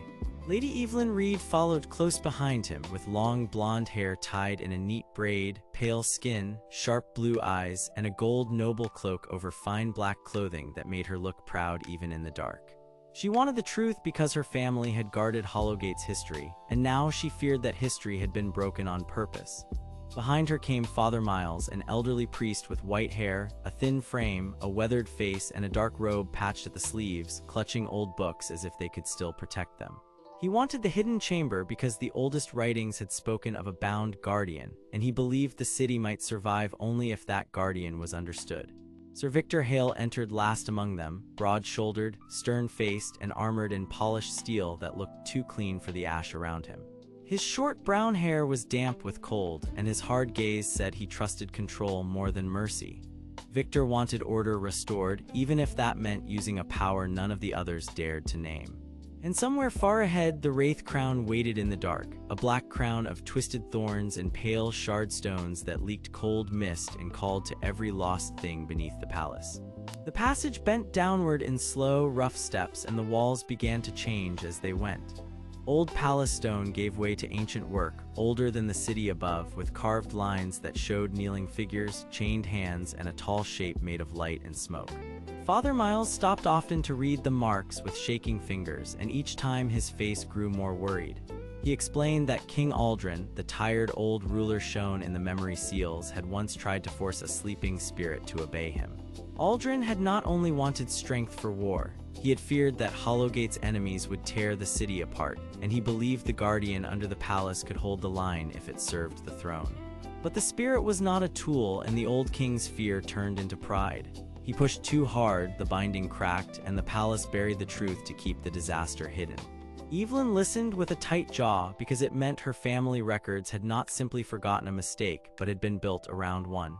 Lady Evelyn Reed followed close behind him, with long blonde hair tied in a neat braid, pale skin, sharp blue eyes, and a gold noble cloak over fine black clothing that made her look proud even in the dark. She wanted the truth because her family had guarded Hollowgate's history, and now she feared that history had been broken on purpose. Behind her came Father Miles, an elderly priest with white hair, a thin frame, a weathered face, and a dark robe patched at the sleeves, clutching old books as if they could still protect them. He wanted the hidden chamber because the oldest writings had spoken of a bound guardian, and he believed the city might survive only if that guardian was understood. Sir Victor Hale entered last among them, broad-shouldered, stern-faced, and armored in polished steel that looked too clean for the ash around him. His short brown hair was damp with cold, and his hard gaze said he trusted control more than mercy. Victor wanted order restored, even if that meant using a power none of the others dared to name. And somewhere far ahead, the Wraith Crown waited in the dark, a black crown of twisted thorns and pale shard stones that leaked cold mist and called to every lost thing beneath the palace. The passage bent downward in slow, rough steps, and the walls began to change as they went. Old palace stone gave way to ancient work, older than the city above, with carved lines that showed kneeling figures, chained hands, and a tall shape made of light and smoke. Father Miles stopped often to read the marks with shaking fingers, and each time his face grew more worried. He explained that King Adrian, the tired old ruler shown in the memory seals, had once tried to force a sleeping spirit to obey him. Adrian had not only wanted strength for war, he had feared that Hollowgate's enemies would tear the city apart, and he believed the guardian under the palace could hold the line if it served the throne. But the spirit was not a tool, and the old king's fear turned into pride. He pushed too hard, the binding cracked, and the palace buried the truth to keep the disaster hidden. Evelyn listened with a tight jaw because it meant her family records had not simply forgotten a mistake, but had been built around one.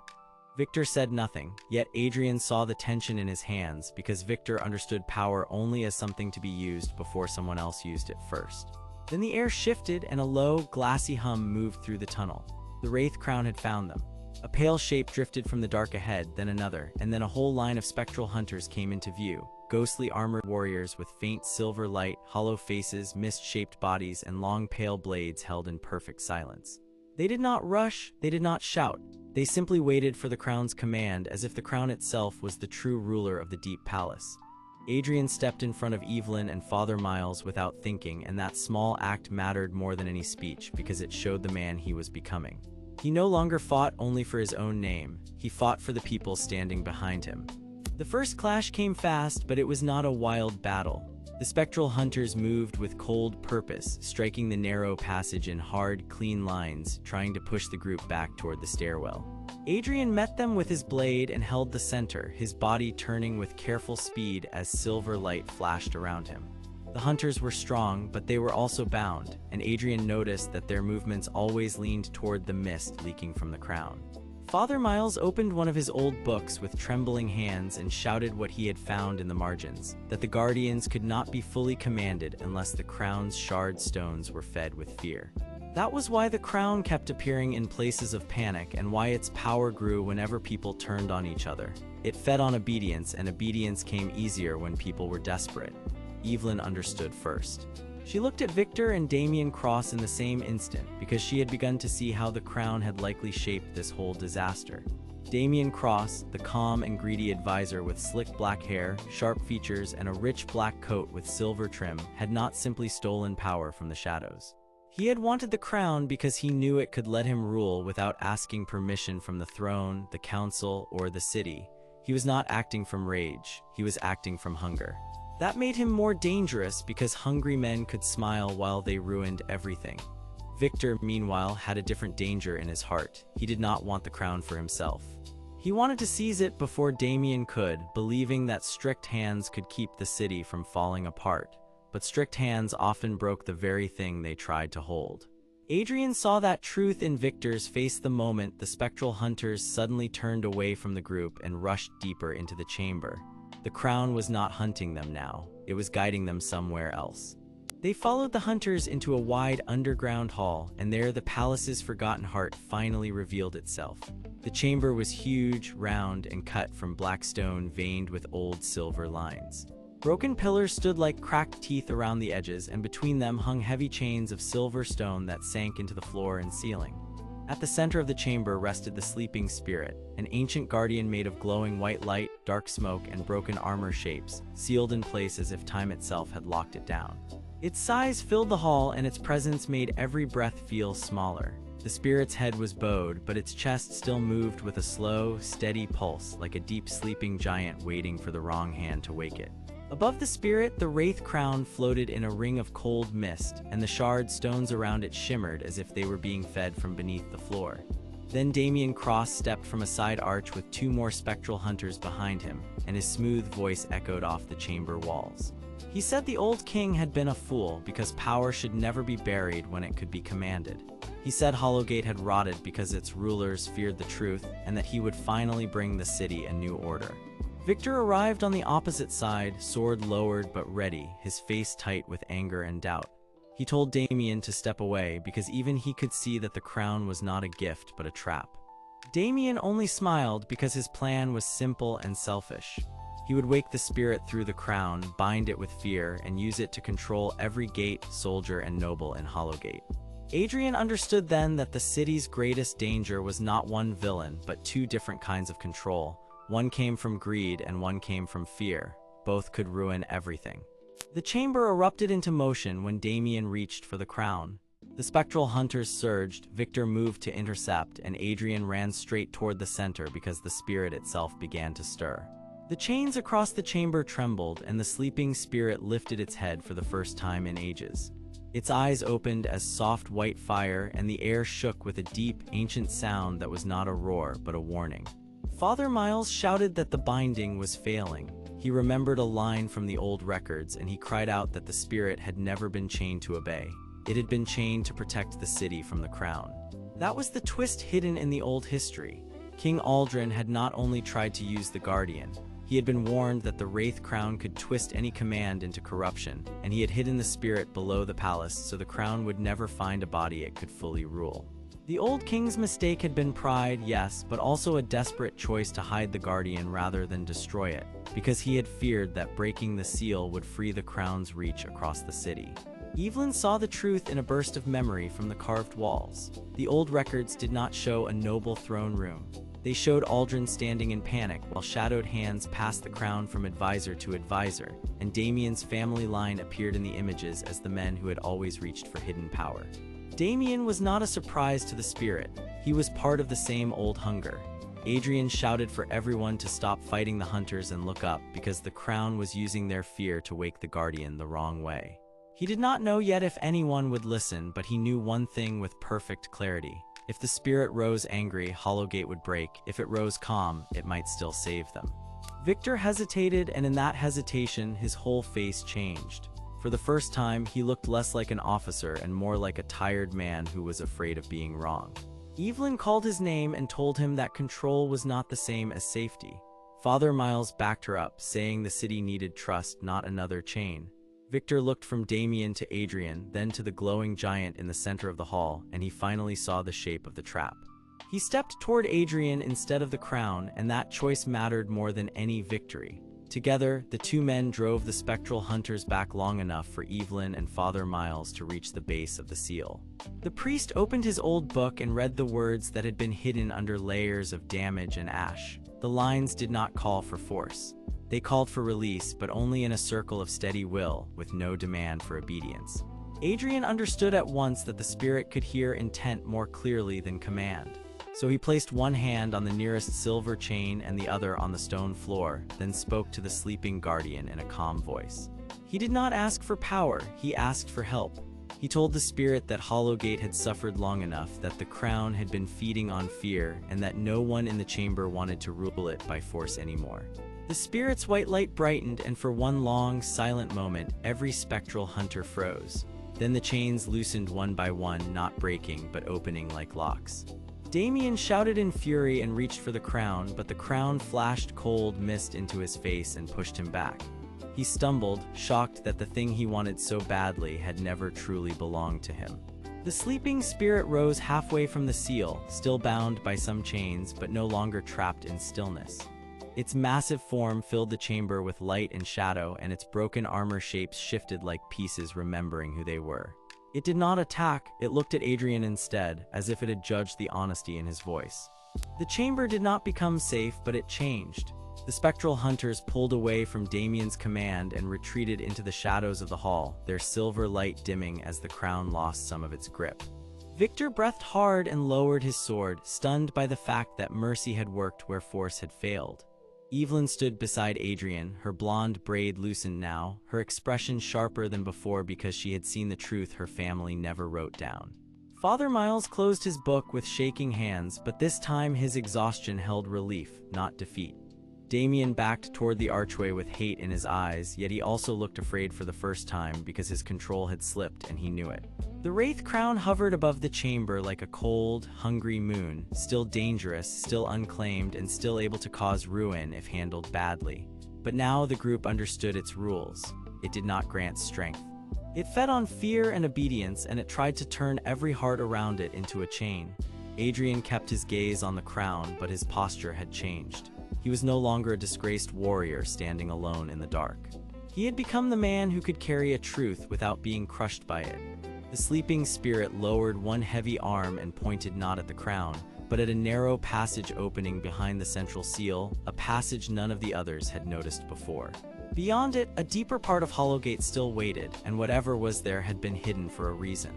Victor said nothing, yet Adrian saw the tension in his hands because Victor understood power only as something to be used before someone else used it first. Then the air shifted and a low, glassy hum moved through the tunnel. The Wraith Crown had found them. A pale shape drifted from the dark ahead, then another, and then a whole line of spectral hunters came into view. Ghostly armored warriors with faint silver light, hollow faces, mist-shaped bodies, and long pale blades held in perfect silence. They did not rush, they did not shout. They simply waited for the crown's command, as if the crown itself was the true ruler of the deep palace. Adrian stepped in front of Evelyn and Father Miles without thinking, and that small act mattered more than any speech because it showed the man he was becoming. He no longer fought only for his own name, he fought for the people standing behind him. The first clash came fast, but it was not a wild battle. The spectral hunters moved with cold purpose, striking the narrow passage in hard, clean lines, trying to push the group back toward the stairwell. Adrian met them with his blade and held the center, his body turning with careful speed as silver light flashed around him. The hunters were strong, but they were also bound, and Adrian noticed that their movements always leaned toward the mist leaking from the crown. Father Miles opened one of his old books with trembling hands and shouted what he had found in the margins, that the guardians could not be fully commanded unless the crown's shard stones were fed with fear. That was why the crown kept appearing in places of panic and why its power grew whenever people turned on each other. It fed on obedience, and obedience came easier when people were desperate. Evelyn understood first. She looked at Victor and Damien Cross in the same instant because she had begun to see how the crown had likely shaped this whole disaster. Damien Cross, the calm and greedy advisor with slick black hair, sharp features, and a rich black coat with silver trim, had not simply stolen power from the shadows. He had wanted the crown because he knew it could let him rule without asking permission from the throne, the council, or the city. He was not acting from rage, he was acting from hunger. That made him more dangerous because hungry men could smile while they ruined everything. Victor, meanwhile, had a different danger in his heart. He did not want the crown for himself. He wanted to seize it before Damien could, believing that strict hands could keep the city from falling apart. But strict hands often broke the very thing they tried to hold. Adrian saw that truth in Victor's face the moment the spectral hunters suddenly turned away from the group and rushed deeper into the chamber. The crown was not hunting them now, it was guiding them somewhere else. They followed the hunters into a wide underground hall, and there the palace's forgotten heart finally revealed itself. The chamber was huge, round, and cut from black stone veined with old silver lines. Broken pillars stood like cracked teeth around the edges, and between them hung heavy chains of silver stone that sank into the floor and ceiling. At the center of the chamber rested the sleeping spirit, an ancient guardian made of glowing white light, dark smoke, and broken armor shapes, sealed in place as if time itself had locked it down. Its size filled the hall, and its presence made every breath feel smaller. The spirit's head was bowed, but its chest still moved with a slow, steady pulse, like a deep sleeping giant waiting for the wrong hand to wake it. Above the spirit, the Wraith Crown floated in a ring of cold mist, and the shard stones around it shimmered as if they were being fed from beneath the floor. Then Damien Cross stepped from a side arch with 2 more spectral hunters behind him, and his smooth voice echoed off the chamber walls. He said the old king had been a fool because power should never be buried when it could be commanded. He said Hollowgate had rotted because its rulers feared the truth and that he would finally bring the city a new order. Victor arrived on the opposite side, sword lowered but ready, his face tight with anger and doubt. He told Damien to step away because even he could see that the crown was not a gift but a trap. Damien only smiled because his plan was simple and selfish. He would wake the spirit through the crown, bind it with fear, and use it to control every gate, soldier, and noble in Hollowgate. Adrian understood then that the city's greatest danger was not one villain, but two different kinds of control. One came from greed and one came from fear. Both could ruin everything. The chamber erupted into motion when Damien reached for the crown. The spectral hunters surged, Victor moved to intercept, and Adrian ran straight toward the center because the spirit itself began to stir. The chains across the chamber trembled, and the sleeping spirit lifted its head for the first time in ages. Its eyes opened as soft white fire, and the air shook with a deep, ancient sound that was not a roar, but a warning. Father Miles shouted that the binding was failing. He remembered a line from the old records, and he cried out that the spirit had never been chained to obey. It had been chained to protect the city from the crown. That was the twist hidden in the old history. King Adrian had not only tried to use the Guardian, he had been warned that the Wraith Crown could twist any command into corruption, and he had hidden the spirit below the palace so the crown would never find a body it could fully rule. The old king's mistake had been pride, yes, but also a desperate choice to hide the Guardian rather than destroy it, because he had feared that breaking the seal would free the crown's reach across the city. Evelyn saw the truth in a burst of memory from the carved walls. The old records did not show a noble throne room. They showed Adrian standing in panic while shadowed hands passed the crown from advisor to advisor, and Damien's family line appeared in the images as the men who had always reached for hidden power. Damien was not a surprise to the spirit. He was part of the same old hunger. Adrian shouted for everyone to stop fighting the hunters and look up because the crown was using their fear to wake the Guardian the wrong way. He did not know yet if anyone would listen, but he knew one thing with perfect clarity. If the spirit rose angry, Hollowgate would break. If it rose calm, it might still save them. Victor hesitated, and in that hesitation, his whole face changed. For the first time, he looked less like an officer and more like a tired man who was afraid of being wrong. Evelyn called his name and told him that control was not the same as safety. Father Miles backed her up, saying the city needed trust, not another chain. Victor looked from Damien to Adrian, then to the glowing giant in the center of the hall, and he finally saw the shape of the trap. He stepped toward Adrian instead of the crown, and that choice mattered more than any victory. Together, the two men drove the spectral hunters back long enough for Evelyn and Father Miles to reach the base of the seal. The priest opened his old book and read the words that had been hidden under layers of damage and ash. The lines did not call for force. They called for release, but only in a circle of steady will, with no demand for obedience. Adrian understood at once that the spirit could hear intent more clearly than command. So he placed one hand on the nearest silver chain and the other on the stone floor, then spoke to the sleeping Guardian in a calm voice. He did not ask for power, he asked for help. He told the spirit that Hollowgate had suffered long enough, that the crown had been feeding on fear, and that no one in the chamber wanted to rule it by force anymore. The spirit's white light brightened, and for one long, silent moment, every spectral hunter froze. Then the chains loosened one by one, not breaking, but opening like locks. Damien shouted in fury and reached for the crown, but the crown flashed cold mist into his face and pushed him back. He stumbled, shocked that the thing he wanted so badly had never truly belonged to him. The sleeping spirit rose halfway from the seal, still bound by some chains, but no longer trapped in stillness. Its massive form filled the chamber with light and shadow, and its broken armor shapes shifted like pieces remembering who they were. It did not attack, it looked at Adrian instead, as if it had judged the honesty in his voice. The chamber did not become safe, but it changed. The spectral hunters pulled away from Damien's command and retreated into the shadows of the hall, their silver light dimming as the crown lost some of its grip. Victor breathed hard and lowered his sword, stunned by the fact that mercy had worked where force had failed. Evelyn stood beside Adrian, her blonde braid loosened now, her expression sharper than before because she had seen the truth her family never wrote down. Father Miles closed his book with shaking hands, but this time his exhaustion held relief, not defeat. Damien backed toward the archway with hate in his eyes, yet he also looked afraid for the first time because his control had slipped and he knew it. The Wraith Crown hovered above the chamber like a cold, hungry moon, still dangerous, still unclaimed, and still able to cause ruin if handled badly. But now the group understood its rules. It did not grant strength. It fed on fear and obedience, and it tried to turn every heart around it into a chain. Adrian kept his gaze on the crown, but his posture had changed. He was no longer a disgraced warrior standing alone in the dark. He had become the man who could carry a truth without being crushed by it. The sleeping spirit lowered one heavy arm and pointed not at the crown, but at a narrow passage opening behind the central seal, a passage none of the others had noticed before. Beyond it, a deeper part of Hollowgate still waited, and whatever was there had been hidden for a reason.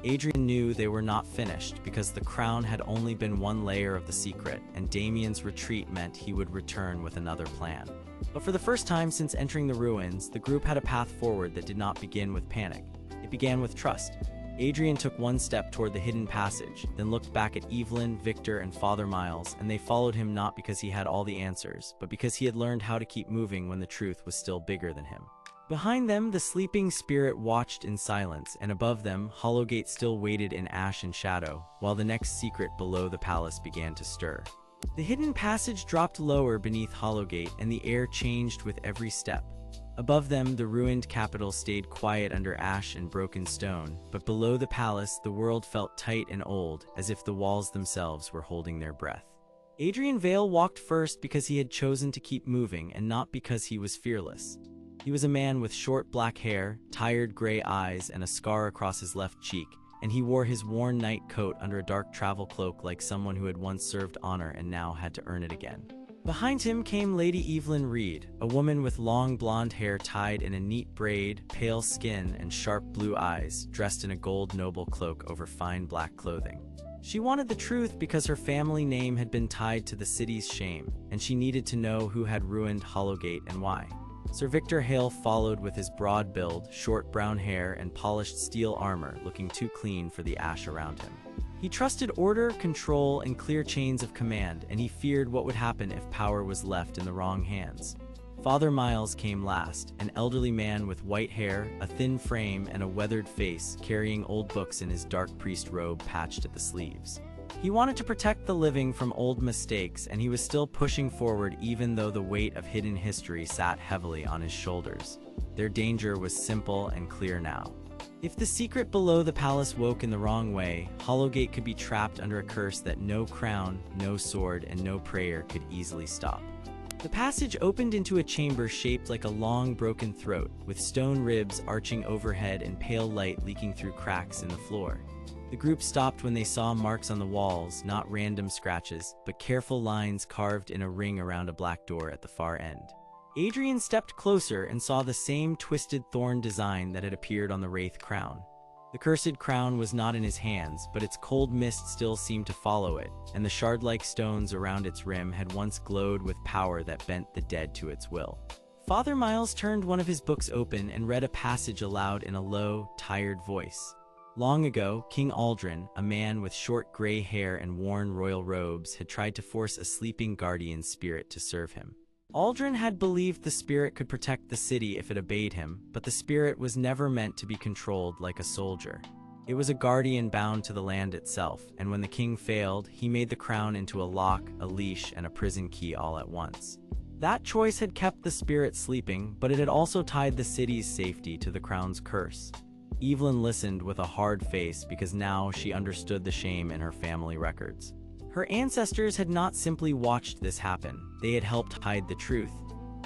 Adrian knew they were not finished because the crown had only been one layer of the secret, and Damien's retreat meant he would return with another plan. But for the first time since entering the ruins, the group had a path forward that did not begin with panic. It began with trust. Adrian took one step toward the hidden passage, then looked back at Evelyn, Victor, and Father Miles, and they followed him not because he had all the answers, but because he had learned how to keep moving when the truth was still bigger than him. Behind them, the sleeping spirit watched in silence, and above them, Hollowgate still waited in ash and shadow, while the next secret below the palace began to stir. The hidden passage dropped lower beneath Hollowgate, and the air changed with every step. Above them, the ruined capital stayed quiet under ash and broken stone, but below the palace, the world felt tight and old, as if the walls themselves were holding their breath. Adrian Vale walked first because he had chosen to keep moving and not because he was fearless. He was a man with short black hair, tired gray eyes, and a scar across his left cheek, and he wore his worn night coat under a dark travel cloak like someone who had once served honor and now had to earn it again. Behind him came Lady Evelyn Reed, a woman with long blonde hair tied in a neat braid, pale skin, and sharp blue eyes, dressed in a gold noble cloak over fine black clothing. She wanted the truth because her family name had been tied to the city's shame, and she needed to know who had ruined Hollowgate and why. Sir Victor Hale followed with his broad build, short brown hair, and polished steel armor, looking too clean for the ash around him. He trusted order, control, and clear chains of command, and he feared what would happen if power was left in the wrong hands. Father Miles came last, an elderly man with white hair, a thin frame, and a weathered face, carrying old books in his dark priest robe patched at the sleeves. He wanted to protect the living from old mistakes, and he was still pushing forward even though the weight of hidden history sat heavily on his shoulders. Their danger was simple and clear now. If the secret below the palace woke in the wrong way, Hollowgate could be trapped under a curse that no crown, no sword, and no prayer could easily stop. The passage opened into a chamber shaped like a long, broken throat, with stone ribs arching overhead and pale light leaking through cracks in the floor. The group stopped when they saw marks on the walls, not random scratches, but careful lines carved in a ring around a black door at the far end. Adrian stepped closer and saw the same twisted thorn design that had appeared on the Wraith Crown. The cursed crown was not in his hands, but its cold mist still seemed to follow it, and the shard-like stones around its rim had once glowed with power that bent the dead to its will. Father Miles turned one of his books open and read a passage aloud in a low, tired voice. Long ago, King Aldrin, a man with short gray hair and worn royal robes, had tried to force a sleeping guardian spirit to serve him. Aldrin had believed the spirit could protect the city if it obeyed him, but the spirit was never meant to be controlled like a soldier. It was a guardian bound to the land itself, and when the king failed, he made the crown into a lock, a leash, and a prison key all at once. That choice had kept the spirit sleeping, but it had also tied the city's safety to the crown's curse. Evelyn listened with a hard face because now she understood the shame in her family records. Her ancestors had not simply watched this happen, they had helped hide the truth.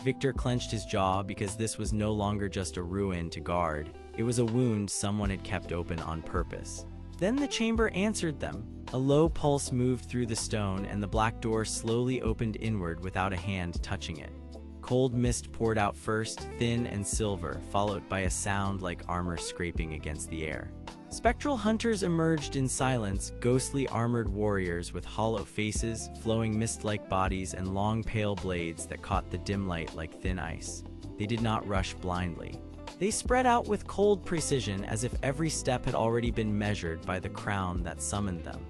Victor clenched his jaw because this was no longer just a ruin to guard, it was a wound someone had kept open on purpose. Then the chamber answered them. A low pulse moved through the stone and the black door slowly opened inward without a hand touching it. Cold mist poured out first, thin and silver, followed by a sound like armor scraping against the air. Spectral hunters emerged in silence, ghostly armored warriors with hollow faces, flowing mist-like bodies, and long pale blades that caught the dim light like thin ice. They did not rush blindly. They spread out with cold precision as if every step had already been measured by the crown that summoned them.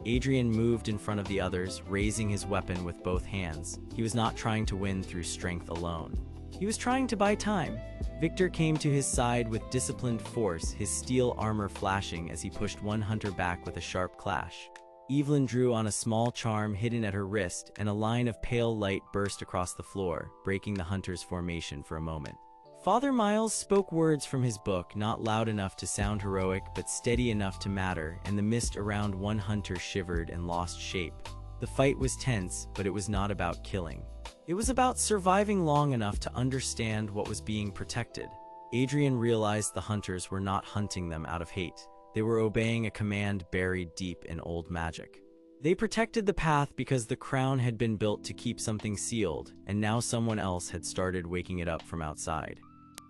Adrian moved in front of the others, raising his weapon with both hands. He was not trying to win through strength alone. He was trying to buy time. Victor came to his side with disciplined force, his steel armor flashing as he pushed one hunter back with a sharp clash. Evelyn drew on a small charm hidden at her wrist, and a line of pale light burst across the floor, breaking the hunter's formation for a moment. Father Miles spoke words from his book, not loud enough to sound heroic, but steady enough to matter, and the mist around one hunter shivered and lost shape. The fight was tense, but it was not about killing. It was about surviving long enough to understand what was being protected. Adrian realized the hunters were not hunting them out of hate. They were obeying a command buried deep in old magic. They protected the path because the crown had been built to keep something sealed, and now someone else had started waking it up from outside.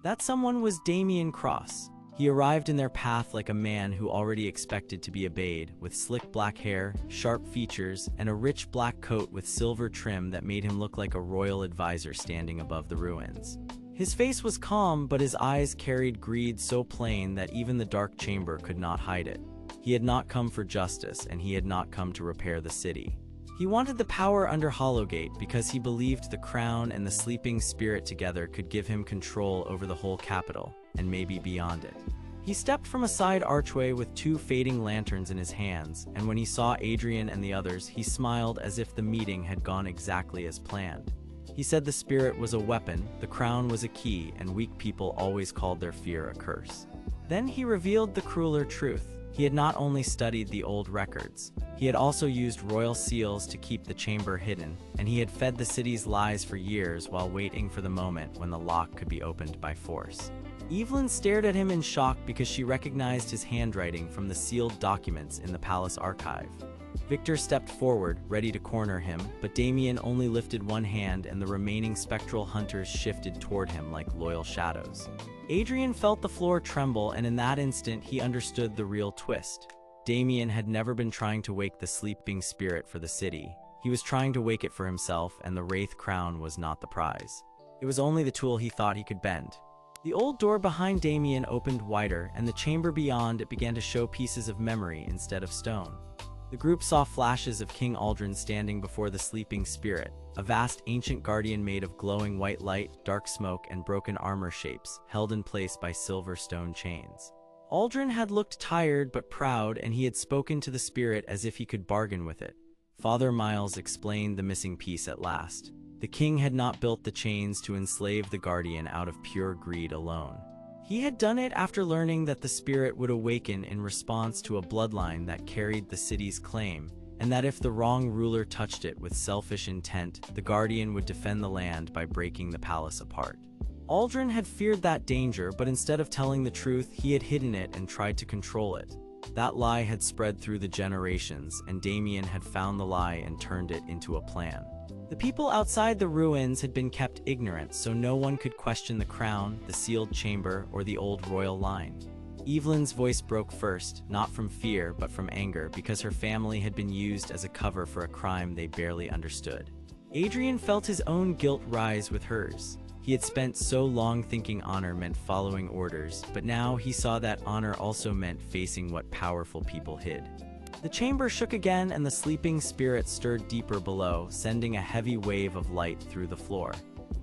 That someone was Damien Cross. He arrived in their path like a man who already expected to be obeyed, with slick black hair, sharp features, and a rich black coat with silver trim that made him look like a royal advisor standing above the ruins. His face was calm, but his eyes carried greed so plain that even the dark chamber could not hide it. He had not come for justice, and he had not come to repair the city. He wanted the power under Hollowgate because he believed the crown and the sleeping spirit together could give him control over the whole capital, and maybe beyond it. He stepped from a side archway with two fading lanterns in his hands, and when he saw Adrian and the others, he smiled as if the meeting had gone exactly as planned. He said the spirit was a weapon, the crown was a key, and weak people always called their fear a curse. Then he revealed the crueler truth. He had not only studied the old records, he had also used royal seals to keep the chamber hidden, and he had fed the city's lies for years while waiting for the moment when the lock could be opened by force. Evelyn stared at him in shock because she recognized his handwriting from the sealed documents in the palace archive. Victor stepped forward, ready to corner him, but Damien only lifted one hand and the remaining spectral hunters shifted toward him like loyal shadows. Adrian felt the floor tremble, and in that instant he understood the real twist. Damien had never been trying to wake the sleeping spirit for the city. He was trying to wake it for himself, and the Wraith Crown was not the prize. It was only the tool he thought he could bend. The old door behind Damien opened wider, and the chamber beyond it began to show pieces of memory instead of stone. The group saw flashes of King Aldrin standing before the sleeping spirit, a vast ancient guardian made of glowing white light, dark smoke, and broken armor shapes, held in place by silver stone chains. Aldrin had looked tired but proud, and he had spoken to the spirit as if he could bargain with it. Father Miles explained the missing piece at last. The king had not built the chains to enslave the guardian out of pure greed alone. He had done it after learning that the spirit would awaken in response to a bloodline that carried the city's claim, and that if the wrong ruler touched it with selfish intent, the guardian would defend the land by breaking the palace apart. Aldrin had feared that danger, but instead of telling the truth, he had hidden it and tried to control it. That lie had spread through the generations, and Damien had found the lie and turned it into a plan. The people outside the ruins had been kept ignorant, so no one could question the crown, the sealed chamber, or the old royal line. Evelyn's voice broke first, not from fear, but from anger, because her family had been used as a cover for a crime they barely understood. Adrian felt his own guilt rise with hers. He had spent so long thinking honor meant following orders, but now he saw that honor also meant facing what powerful people hid. The chamber shook again, and the sleeping spirit stirred deeper below, sending a heavy wave of light through the floor.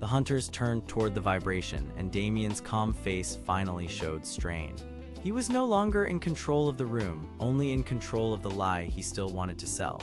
The hunters turned toward the vibration, and Damien's calm face finally showed strain. He was no longer in control of the room, only in control of the lie he still wanted to sell.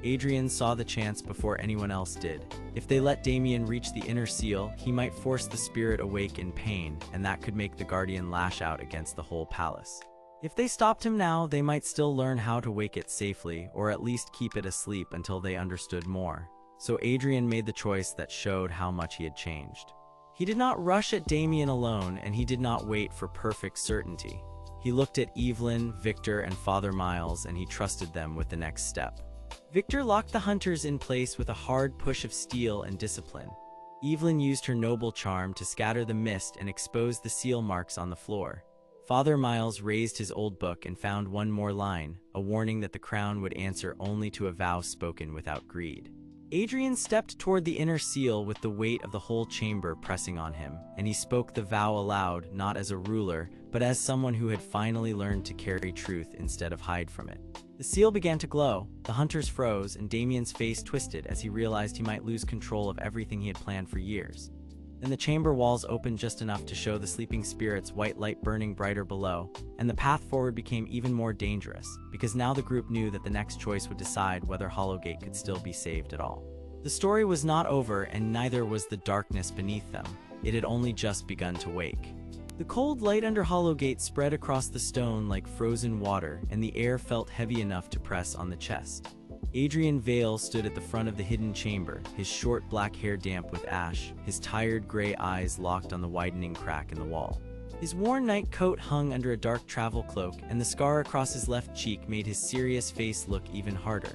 Adrian saw the chance before anyone else did. If they let Damien reach the inner seal, he might force the spirit awake in pain, and that could make the guardian lash out against the whole palace. If they stopped him now, they might still learn how to wake it safely, or at least keep it asleep until they understood more. So Adrian made the choice that showed how much he had changed. He did not rush at Damien alone, and he did not wait for perfect certainty. He looked at Evelyn, Victor, and Father Miles, and he trusted them with the next step. Victor locked the hunters in place with a hard push of steel and discipline. Evelyn used her noble charm to scatter the mist and expose the seal marks on the floor. Father Miles raised his old book and found one more line, a warning that the crown would answer only to a vow spoken without greed. Adrian stepped toward the inner seal with the weight of the whole chamber pressing on him, and he spoke the vow aloud, not as a ruler, but as someone who had finally learned to carry truth instead of hide from it. The seal began to glow, the hunters froze, and Damien's face twisted as he realized he might lose control of everything he had planned for years. Then the chamber walls opened just enough to show the sleeping spirit's white light burning brighter below, and the path forward became even more dangerous, because now the group knew that the next choice would decide whether Hollowgate could still be saved at all. The story was not over, and neither was the darkness beneath them. It had only just begun to wake. The cold light under Hollowgate spread across the stone like frozen water, and the air felt heavy enough to press on the chest. Adrian Vale stood at the front of the hidden chamber, his short black hair damp with ash, his tired gray eyes locked on the widening crack in the wall. His worn night coat hung under a dark travel cloak, and the scar across his left cheek made his serious face look even harder.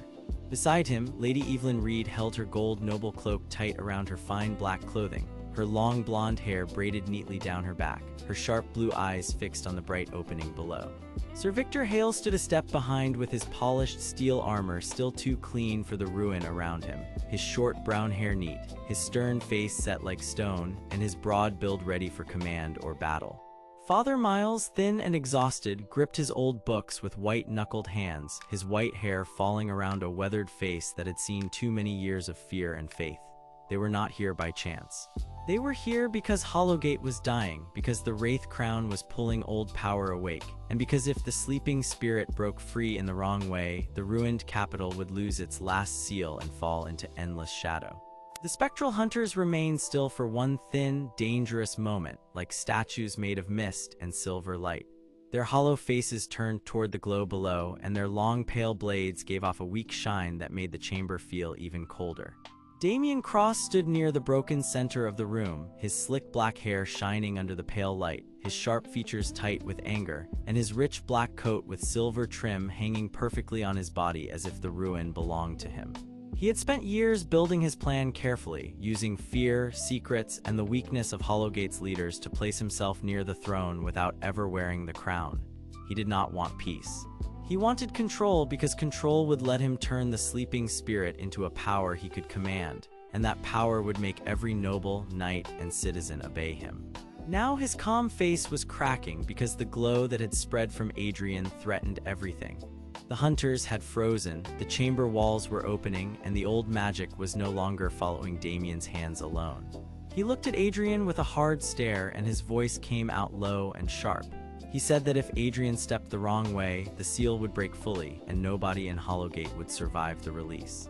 Beside him, Lady Evelyn Reed held her gold noble cloak tight around her fine black clothing, her long blonde hair braided neatly down her back, her sharp blue eyes fixed on the bright opening below. Sir Victor Hale stood a step behind with his polished steel armor still too clean for the ruin around him, his short brown hair neat, his stern face set like stone, and his broad build ready for command or battle. Father Miles, thin and exhausted, gripped his old books with white-knuckled hands, his white hair falling around a weathered face that had seen too many years of fear and faith. They were not here by chance. They were here because Hollowgate was dying, because the Wraith Crown was pulling old power awake, and because if the sleeping spirit broke free in the wrong way, the ruined capital would lose its last seal and fall into endless shadow. The spectral hunters remained still for one thin, dangerous moment, like statues made of mist and silver light. Their hollow faces turned toward the glow below, and their long pale blades gave off a weak shine that made the chamber feel even colder. Damien Cross stood near the broken center of the room, his slick black hair shining under the pale light, his sharp features tight with anger, and his rich black coat with silver trim hanging perfectly on his body as if the ruin belonged to him. He had spent years building his plan carefully, using fear, secrets, and the weakness of Hollowgate's leaders to place himself near the throne without ever wearing the crown. He did not want peace. He wanted control because control would let him turn the sleeping spirit into a power he could command, and that power would make every noble, knight, and citizen obey him. Now his calm face was cracking because the glow that had spread from Adrian threatened everything. The hunters had frozen, the chamber walls were opening, and the old magic was no longer following Damien's hands alone. He looked at Adrian with a hard stare, and his voice came out low and sharp. He said that if Adrian stepped the wrong way, the seal would break fully, and nobody in Hollowgate would survive the release.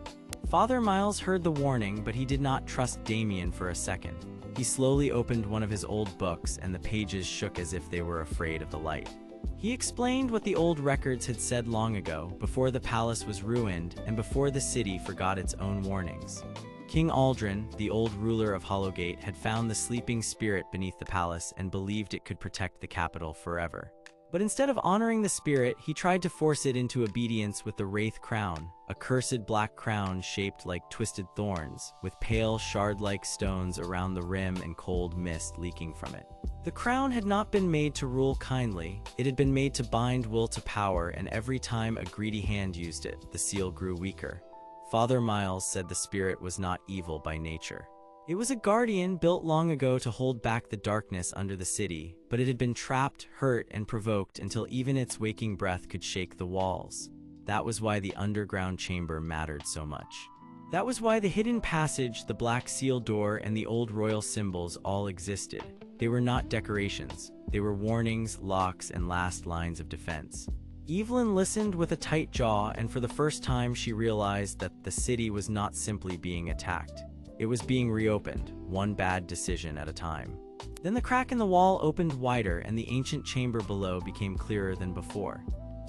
Father Miles heard the warning, but he did not trust Damien for a second. He slowly opened one of his old books, and the pages shook as if they were afraid of the light. He explained what the old records had said long ago, before the palace was ruined, and before the city forgot its own warnings. King Aldrin, the old ruler of Hollowgate, had found the sleeping spirit beneath the palace and believed it could protect the capital forever. But instead of honoring the spirit, he tried to force it into obedience with the Wraith Crown, a cursed black crown shaped like twisted thorns, with pale shard-like stones around the rim and cold mist leaking from it. The crown had not been made to rule kindly, it had been made to bind will to power, and every time a greedy hand used it, the seal grew weaker. Father Miles said the spirit was not evil by nature. It was a guardian built long ago to hold back the darkness under the city, but it had been trapped, hurt, and provoked until even its waking breath could shake the walls. That was why the underground chamber mattered so much. That was why the hidden passage, the black seal door, and the old royal symbols all existed. They were not decorations. They were warnings, locks, and last lines of defense. Evelyn listened with a tight jaw, and for the first time she realized that the city was not simply being attacked. It was being reopened, one bad decision at a time. Then the crack in the wall opened wider, and the ancient chamber below became clearer than before.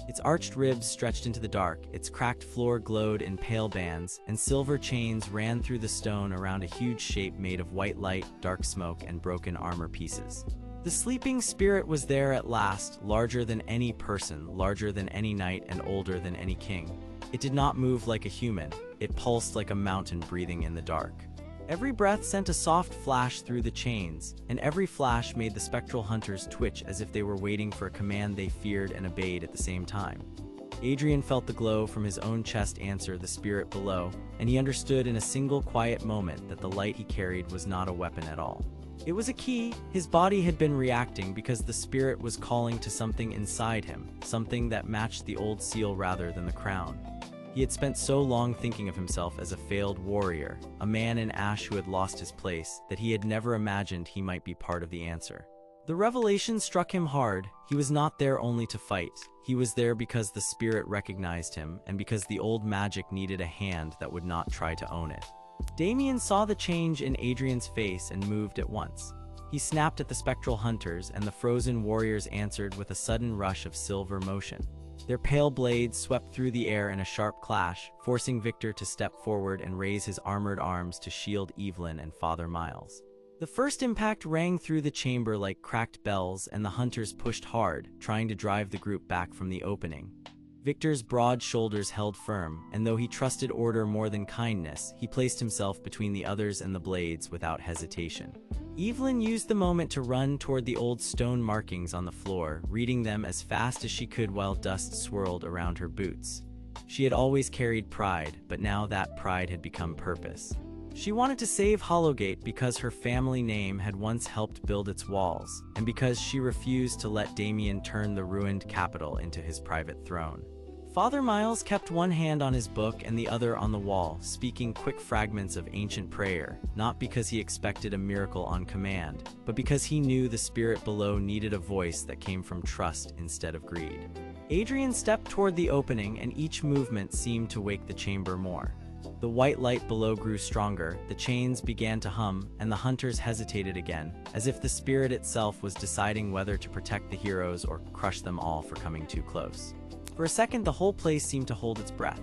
Its arched ribs stretched into the dark, its cracked floor glowed in pale bands, and silver chains ran through the stone around a huge shape made of white light, dark smoke, and broken armor pieces. The sleeping spirit was there at last, larger than any person, larger than any knight, and older than any king. It did not move like a human. It pulsed like a mountain breathing in the dark. Every breath sent a soft flash through the chains, and every flash made the spectral hunters twitch as if they were waiting for a command they feared and obeyed at the same time. Adrian felt the glow from his own chest answer the spirit below, and he understood in a single quiet moment that the light he carried was not a weapon at all. It was a key. His body had been reacting because the spirit was calling to something inside him, something that matched the old seal rather than the crown. He had spent so long thinking of himself as a failed warrior, a man in ash who had lost his place, that he had never imagined he might be part of the answer. The revelation struck him hard. He was not there only to fight. He was there because the spirit recognized him, and because the old magic needed a hand that would not try to own it. Damien saw the change in Adrian's face and moved at once. He snapped at the spectral hunters, and the frozen warriors answered with a sudden rush of silver motion. Their pale blades swept through the air in a sharp clash, forcing Victor to step forward and raise his armored arms to shield Evelyn and Father Miles. The first impact rang through the chamber like cracked bells, and the hunters pushed hard, trying to drive the group back from the opening. Victor's broad shoulders held firm, and though he trusted order more than kindness, he placed himself between the others and the blades without hesitation. Evelyn used the moment to run toward the old stone markings on the floor, reading them as fast as she could while dust swirled around her boots. She had always carried pride, but now that pride had become purpose. She wanted to save Hollowgate because her family name had once helped build its walls, and because she refused to let Damien turn the ruined capital into his private throne. Father Miles kept one hand on his book and the other on the wall, speaking quick fragments of ancient prayer, not because he expected a miracle on command, but because he knew the spirit below needed a voice that came from trust instead of greed. Adrian stepped toward the opening, and each movement seemed to wake the chamber more. The white light below grew stronger, the chains began to hum, and the hunters hesitated again, as if the spirit itself was deciding whether to protect the heroes or crush them all for coming too close. For a second, the whole place seemed to hold its breath.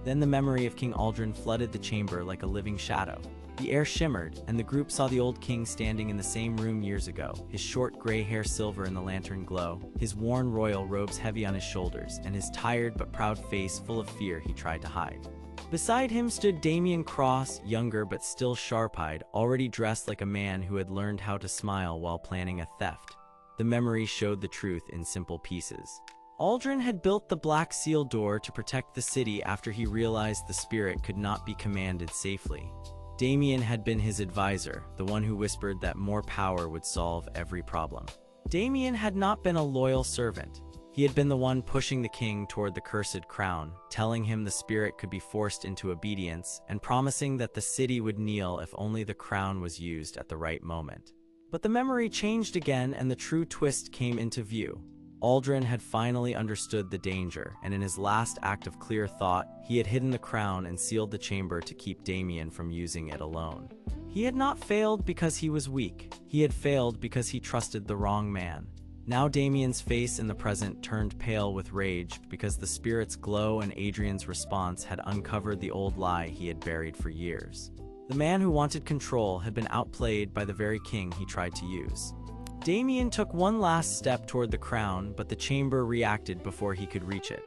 Then the memory of King Aldrin flooded the chamber like a living shadow. The air shimmered, and the group saw the old king standing in the same room years ago, his short gray hair silver in the lantern glow, his worn royal robes heavy on his shoulders, and his tired but proud face full of fear he tried to hide. Beside him stood Damien Cross, younger but still sharp-eyed, already dressed like a man who had learned how to smile while planning a theft. The memory showed the truth in simple pieces. Aldrin had built the Black Seal door to protect the city after he realized the spirit could not be commanded safely. Damien had been his advisor, the one who whispered that more power would solve every problem. Damien had not been a loyal servant. He had been the one pushing the king toward the cursed crown, telling him the spirit could be forced into obedience, and promising that the city would kneel if only the crown was used at the right moment. But the memory changed again, and the true twist came into view. Aldrin had finally understood the danger, and in his last act of clear thought, he had hidden the crown and sealed the chamber to keep Damien from using it alone. He had not failed because he was weak. He had failed because he trusted the wrong man. Now Damien's face in the present turned pale with rage because the spirit's glow and Adrian's response had uncovered the old lie he had buried for years. The man who wanted control had been outplayed by the very king he tried to use. Damien took one last step toward the crown, but the chamber reacted before he could reach it.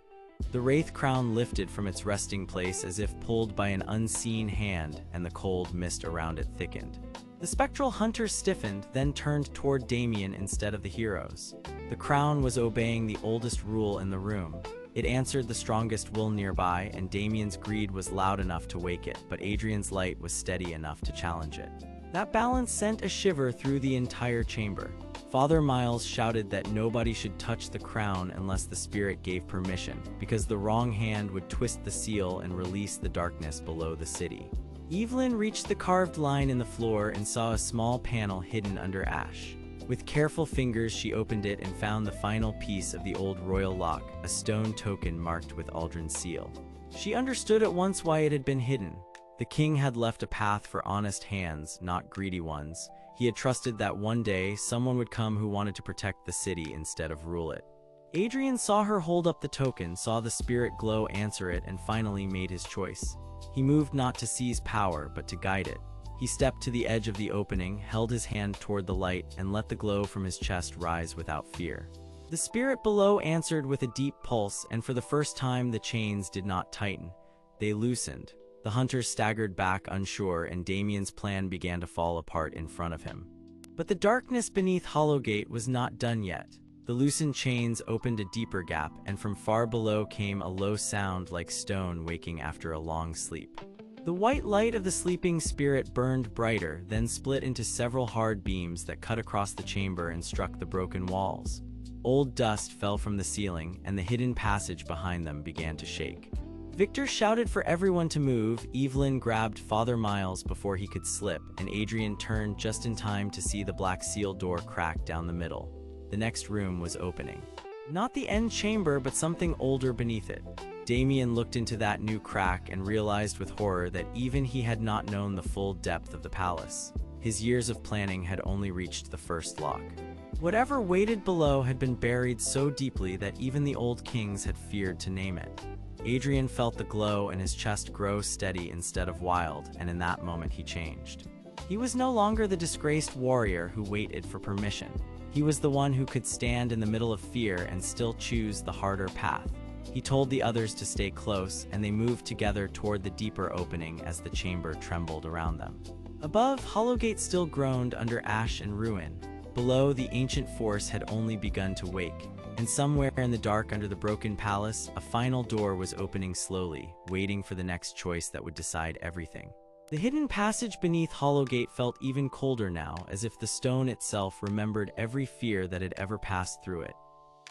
The Wraith Crown lifted from its resting place as if pulled by an unseen hand, and the cold mist around it thickened. The spectral hunters stiffened, then turned toward Damien instead of the heroes. The crown was obeying the oldest rule in the room. It answered the strongest will nearby, and Damien's greed was loud enough to wake it, but Adrian's light was steady enough to challenge it. That balance sent a shiver through the entire chamber. Father Miles shouted that nobody should touch the crown unless the spirit gave permission, because the wrong hand would twist the seal and release the darkness below the city. Evelyn reached the carved line in the floor and saw a small panel hidden under ash. With careful fingers, she opened it and found the final piece of the old royal lock, a stone token marked with Aldrin's seal. She understood at once why it had been hidden. The king had left a path for honest hands, not greedy ones. He had trusted that one day someone would come who wanted to protect the city instead of rule it. Adrian saw her hold up the token, saw the spirit glow answer it, and finally made his choice. He moved not to seize power, but to guide it. He stepped to the edge of the opening, held his hand toward the light, and let the glow from his chest rise without fear. The spirit below answered with a deep pulse, and for the first time the chains did not tighten. They loosened. The hunters staggered back unsure, and Damien's plan began to fall apart in front of him. But the darkness beneath Hollowgate was not done yet. The loosened chains opened a deeper gap, and from far below came a low sound like stone waking after a long sleep. The white light of the sleeping spirit burned brighter, then split into several hard beams that cut across the chamber and struck the broken walls. Old dust fell from the ceiling, and the hidden passage behind them began to shake. Victor shouted for everyone to move. Evelyn grabbed Father Miles before he could slip, and Adrian turned just in time to see the black seal door crack down the middle. The next room was opening. Not the end chamber, but something older beneath it. Damien looked into that new crack and realized with horror that even he had not known the full depth of the palace. His years of planning had only reached the first lock. Whatever waited below had been buried so deeply that even the old kings had feared to name it. Adrian felt the glow and his chest grow steady instead of wild, and in that moment he changed. He was no longer the disgraced warrior who waited for permission. He was the one who could stand in the middle of fear and still choose the harder path. He told the others to stay close, and they moved together toward the deeper opening as the chamber trembled around them. Above, Hollowgate still groaned under ash and ruin. Below, the ancient force had only begun to wake. And somewhere in the dark under the broken palace, a final door was opening slowly, waiting for the next choice that would decide everything. The hidden passage beneath Hollowgate felt even colder now, as if the stone itself remembered every fear that had ever passed through it.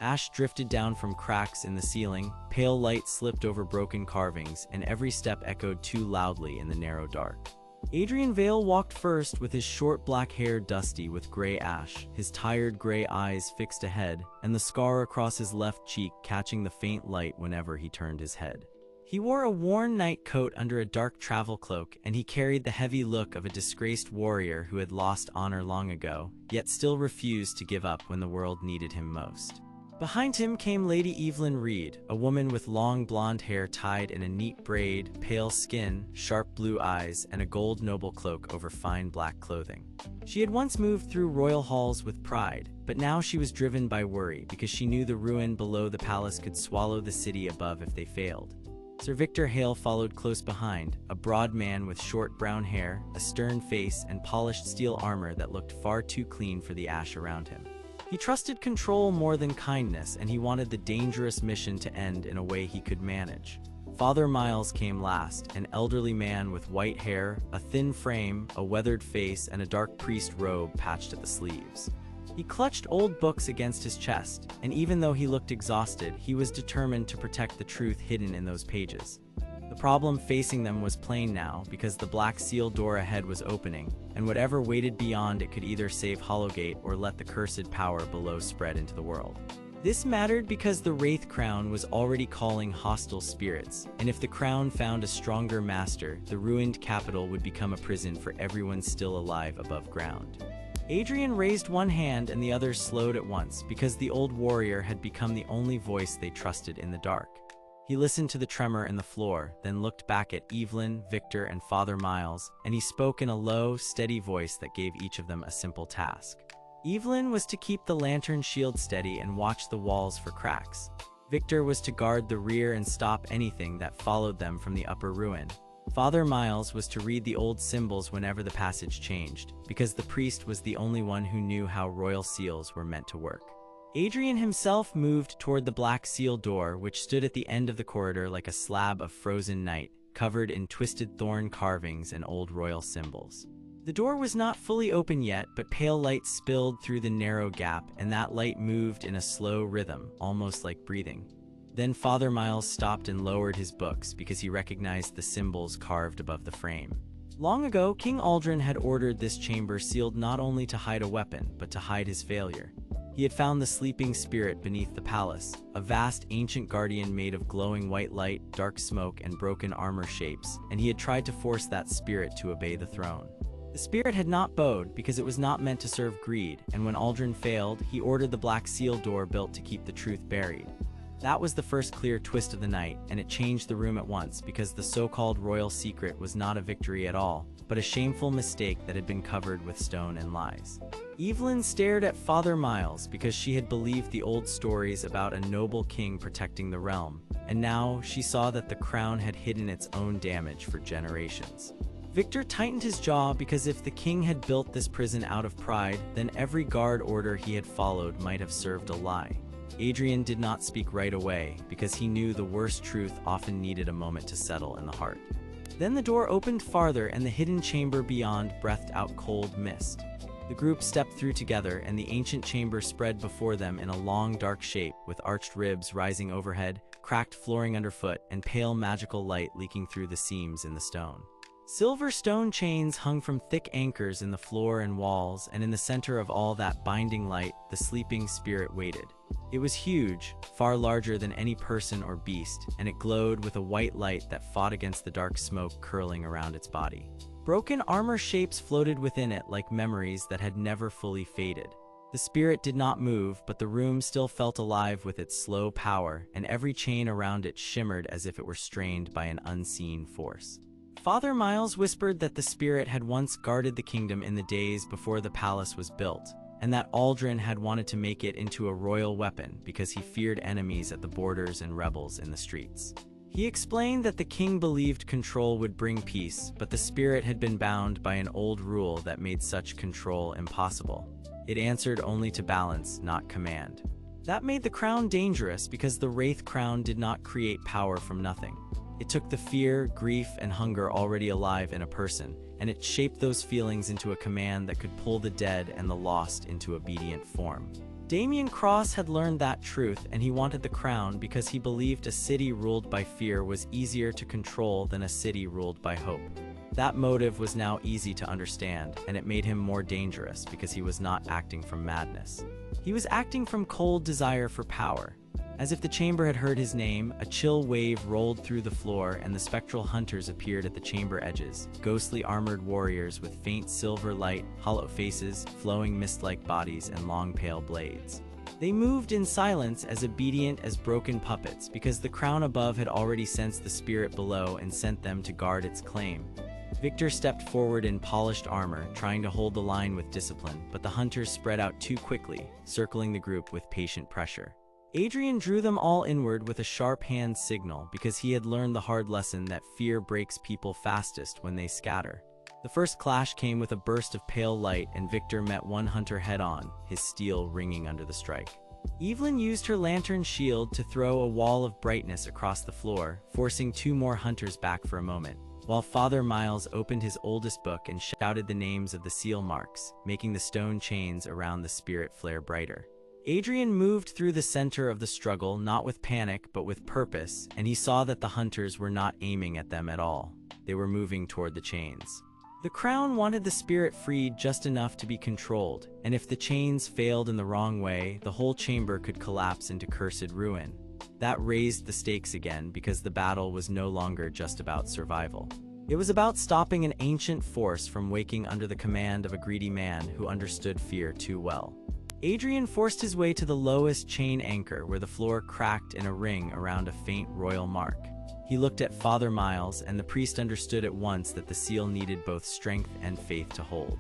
Ash drifted down from cracks in the ceiling, pale light slipped over broken carvings, and every step echoed too loudly in the narrow dark. Adrian Vale walked first, with his short black hair dusty with gray ash, his tired gray eyes fixed ahead, and the scar across his left cheek catching the faint light whenever he turned his head. He wore a worn night coat under a dark travel cloak, and he carried the heavy look of a disgraced warrior who had lost honor long ago, yet still refused to give up when the world needed him most. Behind him came Lady Evelyn Reed, a woman with long blonde hair tied in a neat braid, pale skin, sharp blue eyes, and a gold noble cloak over fine black clothing. She had once moved through royal halls with pride, but now she was driven by worry because she knew the ruin below the palace could swallow the city above if they failed. Sir Victor Hale followed close behind, a broad man with short brown hair, a stern face, and polished steel armor that looked far too clean for the ash around him. He trusted control more than kindness, and he wanted the dangerous mission to end in a way he could manage. Father Miles came last, an elderly man with white hair, a thin frame, a weathered face, and a dark priest robe patched at the sleeves. He clutched old books against his chest, and even though he looked exhausted, he was determined to protect the truth hidden in those pages. The problem facing them was plain now, because the black seal door ahead was opening, and whatever waited beyond it could either save Hollowgate or let the cursed power below spread into the world. This mattered because the Wraith Crown was already calling hostile spirits, and if the crown found a stronger master, the ruined capital would become a prison for everyone still alive above ground. Adrian raised one hand and the others slowed at once, because the old warrior had become the only voice they trusted in the dark. He listened to the tremor in the floor, then looked back at Evelyn, Victor, and Father Miles, and he spoke in a low, steady voice that gave each of them a simple task. Evelyn was to keep the lantern shield steady and watch the walls for cracks. Victor was to guard the rear and stop anything that followed them from the upper ruin. Father Miles was to read the old symbols whenever the passage changed, because the priest was the only one who knew how royal seals were meant to work. Adrian himself moved toward the black seal door, which stood at the end of the corridor like a slab of frozen night, covered in twisted thorn carvings and old royal symbols. The door was not fully open yet, but pale light spilled through the narrow gap, and that light moved in a slow rhythm, almost like breathing. Then Father Miles stopped and lowered his books because he recognized the symbols carved above the frame. Long ago, King Aldrin had ordered this chamber sealed not only to hide a weapon, but to hide his failure. He had found the sleeping spirit beneath the palace, a vast ancient guardian made of glowing white light, dark smoke, and broken armor shapes, and he had tried to force that spirit to obey the throne. The spirit had not bowed because it was not meant to serve greed, and when Aldrin failed, he ordered the black seal door built to keep the truth buried. That was the first clear twist of the night, and it changed the room at once because the so-called royal secret was not a victory at all, but a shameful mistake that had been covered with stone and lies. Evelyn stared at Father Miles because she had believed the old stories about a noble king protecting the realm, and now she saw that the crown had hidden its own damage for generations. Victor tightened his jaw because if the king had built this prison out of pride, then every guard order he had followed might have served a lie. Adrian did not speak right away because he knew the worst truth often needed a moment to settle in the heart. Then the door opened farther and the hidden chamber beyond breathed out cold mist. The group stepped through together, and the ancient chamber spread before them in a long, dark shape, with arched ribs rising overhead, cracked flooring underfoot, and pale magical light leaking through the seams in the stone. Silver stone chains hung from thick anchors in the floor and walls, and in the center of all that binding light, the sleeping spirit waited. It was huge, far larger than any person or beast, and it glowed with a white light that fought against the dark smoke curling around its body. Broken armor shapes floated within it like memories that had never fully faded. The spirit did not move, but the room still felt alive with its slow power, and every chain around it shimmered as if it were strained by an unseen force. Father Miles whispered that the spirit had once guarded the kingdom in the days before the palace was built, and that Adrian had wanted to make it into a royal weapon because he feared enemies at the borders and rebels in the streets. He explained that the king believed control would bring peace, but the spirit had been bound by an old rule that made such control impossible. It answered only to balance, not command. That made the crown dangerous because the Wraith Crown did not create power from nothing. It took the fear, grief, and hunger already alive in a person, and it shaped those feelings into a command that could pull the dead and the lost into obedient form. Damien Cross had learned that truth, and he wanted the crown because he believed a city ruled by fear was easier to control than a city ruled by hope. That motive was now easy to understand, and it made him more dangerous because he was not acting from madness. He was acting from cold desire for power. As if the chamber had heard his name, a chill wave rolled through the floor and the spectral hunters appeared at the chamber edges, ghostly armored warriors with faint silver light, hollow faces, flowing mist-like bodies, and long pale blades. They moved in silence, as obedient as broken puppets, because the crown above had already sensed the spirit below and sent them to guard its claim. Victor stepped forward in polished armor, trying to hold the line with discipline, but the hunters spread out too quickly, circling the group with patient pressure. Adrian drew them all inward with a sharp hand signal because he had learned the hard lesson that fear breaks people fastest when they scatter. The first clash came with a burst of pale light, and Victor met one hunter head-on, his steel ringing under the strike. Evelyn used her lantern shield to throw a wall of brightness across the floor, forcing two more hunters back for a moment, while Father Miles opened his oldest book and shouted the names of the seal marks, making the stone chains around the spirit flare brighter. Adrian moved through the center of the struggle, not with panic but with purpose, and he saw that the hunters were not aiming at them at all. They were moving toward the chains. The crown wanted the spirit freed just enough to be controlled, and if the chains failed in the wrong way, the whole chamber could collapse into cursed ruin. That raised the stakes again because the battle was no longer just about survival. It was about stopping an ancient force from waking under the command of a greedy man who understood fear too well. Adrian forced his way to the lowest chain anchor, where the floor cracked in a ring around a faint royal mark. He looked at Father Miles, and the priest understood at once that the seal needed both strength and faith to hold.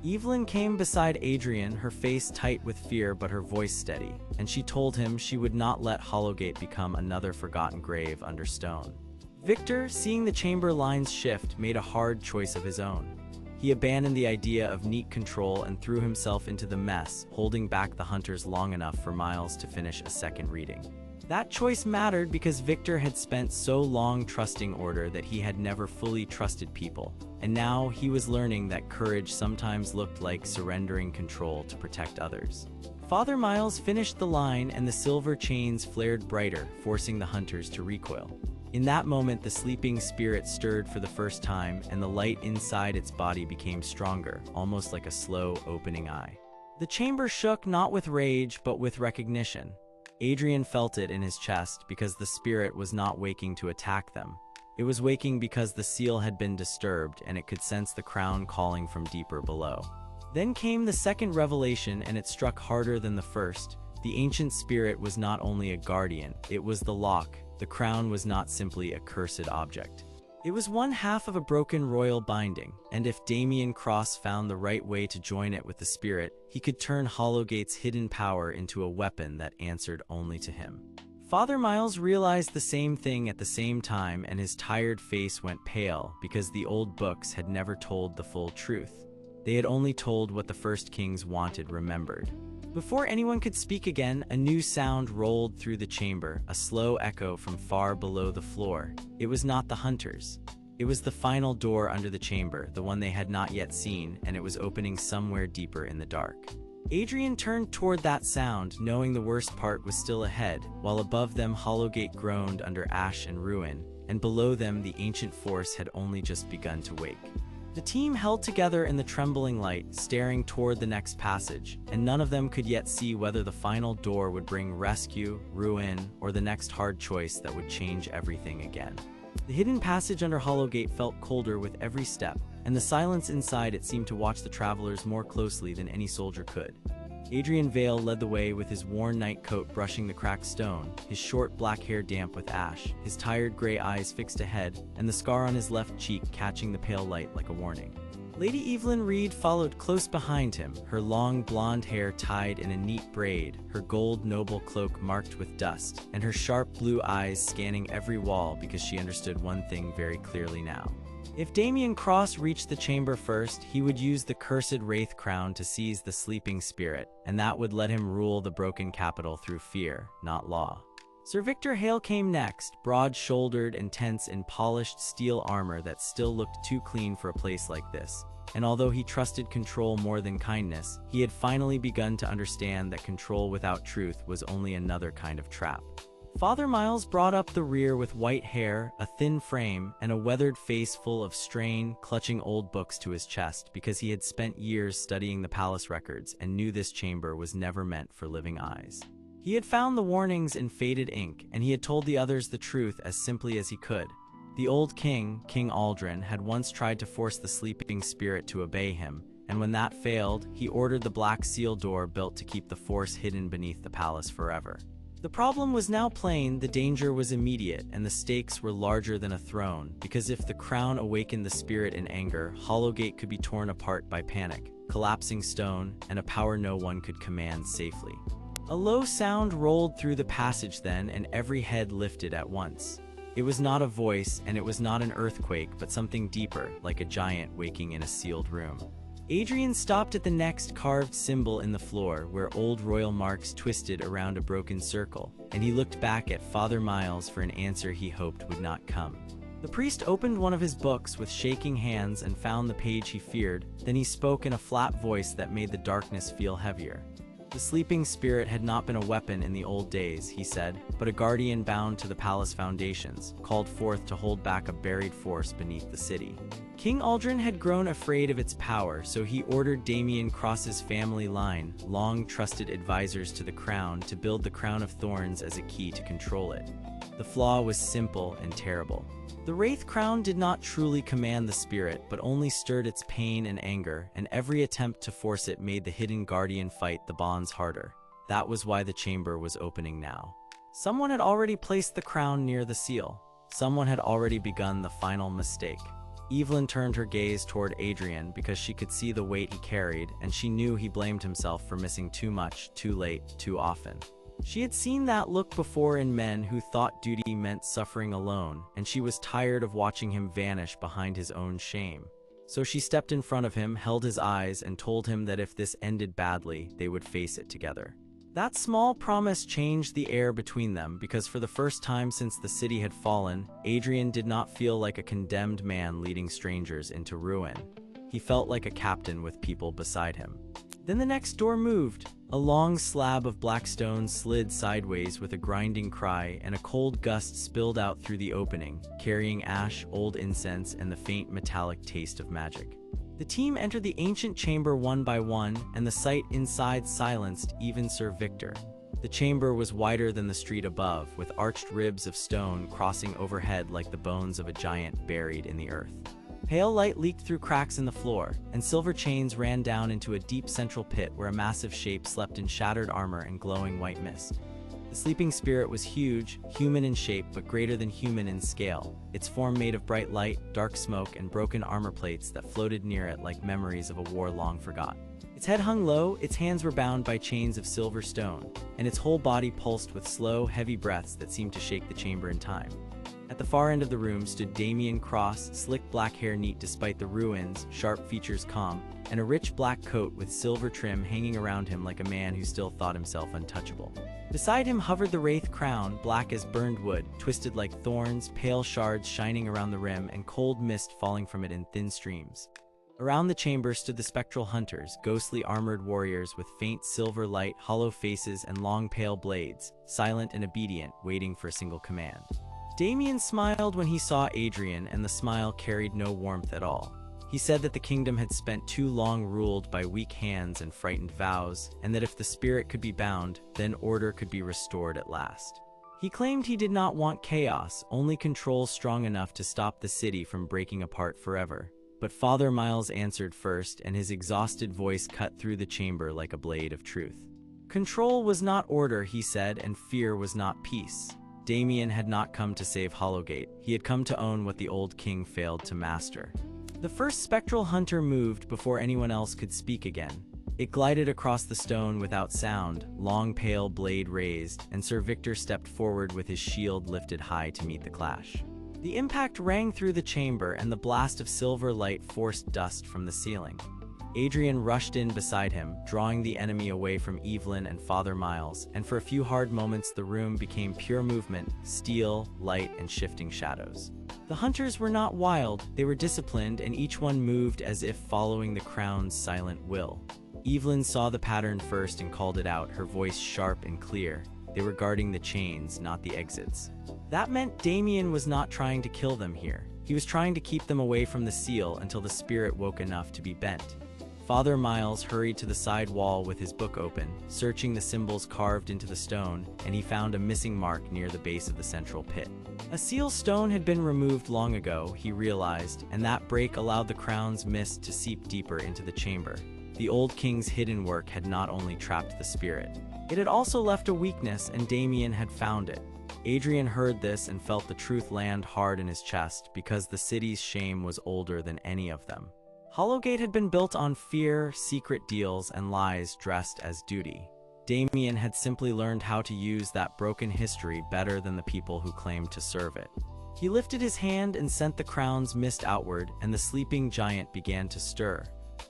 Evelyn came beside Adrian, her face tight with fear but her voice steady, and she told him she would not let Hollowgate become another forgotten grave under stone. Victor, seeing the chamber lines shift, made a hard choice of his own. He abandoned the idea of neat control and threw himself into the mess, holding back the hunters long enough for Miles to finish a second reading. That choice mattered because Victor had spent so long trusting order that he had never fully trusted people, and now he was learning that courage sometimes looked like surrendering control to protect others. Father Miles finished the line, and the silver chains flared brighter, forcing the hunters to recoil. In that moment, the sleeping spirit stirred for the first time, and the light inside its body became stronger, almost like a slow opening eye. The chamber shook, not with rage, but with recognition. Adrian felt it in his chest because the spirit was not waking to attack them. It was waking because the seal had been disturbed, and it could sense the crown calling from deeper below. Then came the second revelation, and it struck harder than the first. The ancient spirit was not only a guardian, it was the lock. The crown was not simply a cursed object. It was one half of a broken royal binding, and if Damien Cross found the right way to join it with the spirit, he could turn Hollowgate's hidden power into a weapon that answered only to him. Father Miles realized the same thing at the same time, and his tired face went pale because the old books had never told the full truth. They had only told what the first kings wanted remembered. Before anyone could speak again, a new sound rolled through the chamber, a slow echo from far below the floor. It was not the hunters. It was the final door under the chamber, the one they had not yet seen, and it was opening somewhere deeper in the dark. Adrian turned toward that sound, knowing the worst part was still ahead, while above them Hollowgate groaned under ash and ruin, and below them the ancient force had only just begun to wake. The team held together in the trembling light, staring toward the next passage, and none of them could yet see whether the final door would bring rescue, ruin, or the next hard choice that would change everything again. The hidden passage under Hollowgate felt colder with every step, and the silence inside it seemed to watch the travelers more closely than any soldier could. Adrian Vale led the way with his worn night coat brushing the cracked stone, his short black hair damp with ash, his tired gray eyes fixed ahead, and the scar on his left cheek catching the pale light like a warning. Lady Evelyn Reed followed close behind him, her long blonde hair tied in a neat braid, her gold noble cloak marked with dust, and her sharp blue eyes scanning every wall because she understood one thing very clearly now. If Damien Cross reached the chamber first, he would use the cursed Wraith Crown to seize the sleeping spirit, and that would let him rule the broken capital through fear, not law. Sir Victor Hale came next, broad-shouldered and tense in polished steel armor that still looked too clean for a place like this. And although he trusted control more than kindness, he had finally begun to understand that control without truth was only another kind of trap. Father Miles brought up the rear with white hair, a thin frame, and a weathered face full of strain, clutching old books to his chest because he had spent years studying the palace records and knew this chamber was never meant for living eyes. He had found the warnings in faded ink, and he had told the others the truth as simply as he could. The old king, King Aldrin, had once tried to force the sleeping spirit to obey him, and when that failed, he ordered the Black Seal door built to keep the force hidden beneath the palace forever. The problem was now plain, the danger was immediate, and the stakes were larger than a throne, because if the crown awakened the spirit in anger, Hollowgate could be torn apart by panic, collapsing stone, and a power no one could command safely. A low sound rolled through the passage then, and every head lifted at once. It was not a voice, and it was not an earthquake, but something deeper, like a giant waking in a sealed room. Adrian stopped at the next carved symbol in the floor, where old royal marks twisted around a broken circle, and he looked back at Father Miles for an answer he hoped would not come. The priest opened one of his books with shaking hands and found the page he feared, then he spoke in a flat voice that made the darkness feel heavier. The sleeping spirit had not been a weapon in the old days, he said, but a guardian bound to the palace foundations, called forth to hold back a buried force beneath the city. King Aldrin had grown afraid of its power, so he ordered Damien Cross's family line, long trusted advisors to the crown, to build the crown of thorns as a key to control it. The flaw was simple and terrible. The Wraith Crown did not truly command the spirit, but only stirred its pain and anger, and every attempt to force it made the hidden guardian fight the bonds harder. That was why the chamber was opening now. Someone had already placed the crown near the seal. Someone had already begun the final mistake. Evelyn turned her gaze toward Adrian because she could see the weight he carried, and she knew he blamed himself for missing too much, too late, too often. She had seen that look before in men who thought duty meant suffering alone, and she was tired of watching him vanish behind his own shame. So she stepped in front of him, held his eyes, and told him that if this ended badly, they would face it together. That small promise changed the air between them, because for the first time since the city had fallen, Adrian did not feel like a condemned man leading strangers into ruin. He felt like a captain with people beside him. Then the next door moved. A long slab of black stone slid sideways with a grinding cry, and a cold gust spilled out through the opening, carrying ash, old incense, and the faint metallic taste of magic. The team entered the ancient chamber one by one, and the sight inside silenced even Sir Victor. The chamber was wider than the street above, with arched ribs of stone crossing overhead like the bones of a giant buried in the earth. Pale light leaked through cracks in the floor, and silver chains ran down into a deep central pit where a massive shape slept in shattered armor and glowing white mist. The sleeping spirit was huge, human in shape but greater than human in scale, its form made of bright light, dark smoke, and broken armor plates that floated near it like memories of a war long forgot. Its head hung low, its hands were bound by chains of silver stone, and its whole body pulsed with slow, heavy breaths that seemed to shake the chamber in time. At the far end of the room stood Damien Cross, slick black hair neat despite the ruins, sharp features calm, and a rich black coat with silver trim hanging around him like a man who still thought himself untouchable. Beside him hovered the Wraith Crown, black as burned wood, twisted like thorns, pale shards shining around the rim, and cold mist falling from it in thin streams. Around the chamber stood the spectral hunters, ghostly armored warriors with faint silver light, hollow faces, and long pale blades, silent and obedient, waiting for a single command. Damien smiled when he saw Adrian, and the smile carried no warmth at all. He said that the kingdom had spent too long ruled by weak hands and frightened vows, and that if the spirit could be bound, then order could be restored at last. He claimed he did not want chaos, only control strong enough to stop the city from breaking apart forever. But Father Miles answered first, and his exhausted voice cut through the chamber like a blade of truth. Control was not order, he said, and fear was not peace. Damien had not come to save Hollowgate. He had come to own what the old king failed to master. The first spectral hunter moved before anyone else could speak again. It glided across the stone without sound, long pale blade raised, and Sir Victor stepped forward with his shield lifted high to meet the clash. The impact rang through the chamber, and the blast of silver light forced dust from the ceiling. Adrian rushed in beside him, drawing the enemy away from Evelyn and Father Miles, and for a few hard moments the room became pure movement, steel, light, and shifting shadows. The hunters were not wild, they were disciplined, and each one moved as if following the crown's silent will. Evelyn saw the pattern first and called it out, her voice sharp and clear. They were guarding the chains, not the exits. That meant Damien was not trying to kill them here. He was trying to keep them away from the seal until the spirit woke enough to be bent. Father Miles hurried to the side wall with his book open, searching the symbols carved into the stone, and he found a missing mark near the base of the central pit. A seal stone had been removed long ago, he realized, and that break allowed the crown's mist to seep deeper into the chamber. The old king's hidden work had not only trapped the spirit, it had also left a weakness, and Damien had found it. Adrian heard this and felt the truth land hard in his chest, because the city's shame was older than any of them. Hollowgate had been built on fear, secret deals, and lies dressed as duty. Damien had simply learned how to use that broken history better than the people who claimed to serve it. He lifted his hand and sent the crown's mist outward, and the sleeping giant began to stir.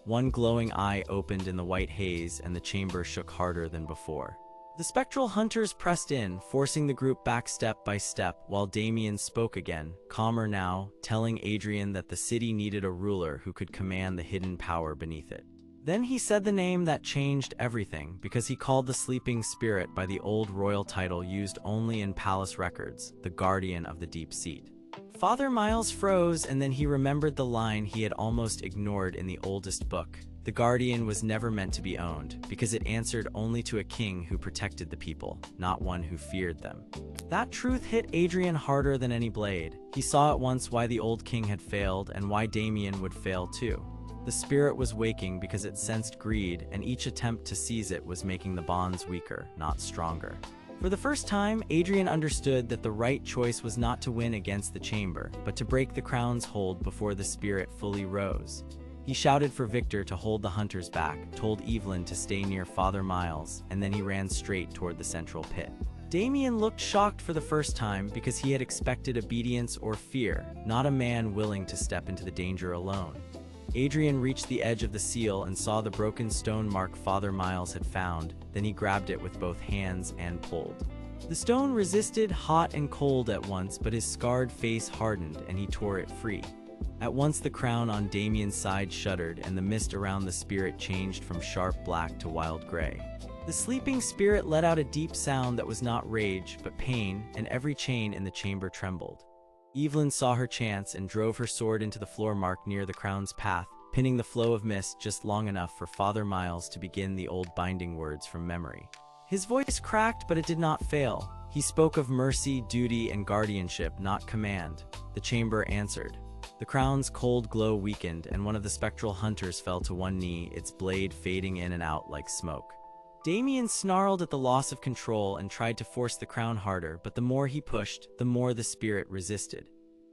One glowing eye opened in the white haze, and the chamber shook harder than before. The spectral hunters pressed in, forcing the group back step by step, while Damien spoke again, calmer now, telling Adrian that the city needed a ruler who could command the hidden power beneath it. Then he said the name that changed everything, because he called the sleeping spirit by the old royal title used only in palace records, the Guardian of the Deep Seat. Father Miles froze, and then he remembered the line he had almost ignored in the oldest book. The Guardian was never meant to be owned, because it answered only to a king who protected the people, not one who feared them. That truth hit Adrian harder than any blade. He saw at once why the old king had failed, and why Damien would fail too. The spirit was waking because it sensed greed, and each attempt to seize it was making the bonds weaker, not stronger. For the first time, Adrian understood that the right choice was not to win against the chamber, but to break the crown's hold before the spirit fully rose. He shouted for Victor to hold the hunters back, told Evelyn to stay near Father Miles, and then he ran straight toward the central pit. Damien looked shocked for the first time because he had expected obedience or fear, not a man willing to step into the danger alone. Adrian reached the edge of the seal and saw the broken stone mark Father Miles had found, then he grabbed it with both hands and pulled. The stone resisted, hot and cold at once, but his scarred face hardened and he tore it free. At once the crown on Damien's side shuddered, and the mist around the spirit changed from sharp black to wild gray. The sleeping spirit let out a deep sound that was not rage, but pain, and every chain in the chamber trembled. Evelyn saw her chance and drove her sword into the floor mark near the crown's path, pinning the flow of mist just long enough for Father Miles to begin the old binding words from memory. His voice cracked, but it did not fail. He spoke of mercy, duty, and guardianship, not command. The chamber answered. The crown's cold glow weakened, and one of the spectral hunters fell to one knee, its blade fading in and out like smoke. Damien snarled at the loss of control and tried to force the crown harder, but the more he pushed, the more the spirit resisted.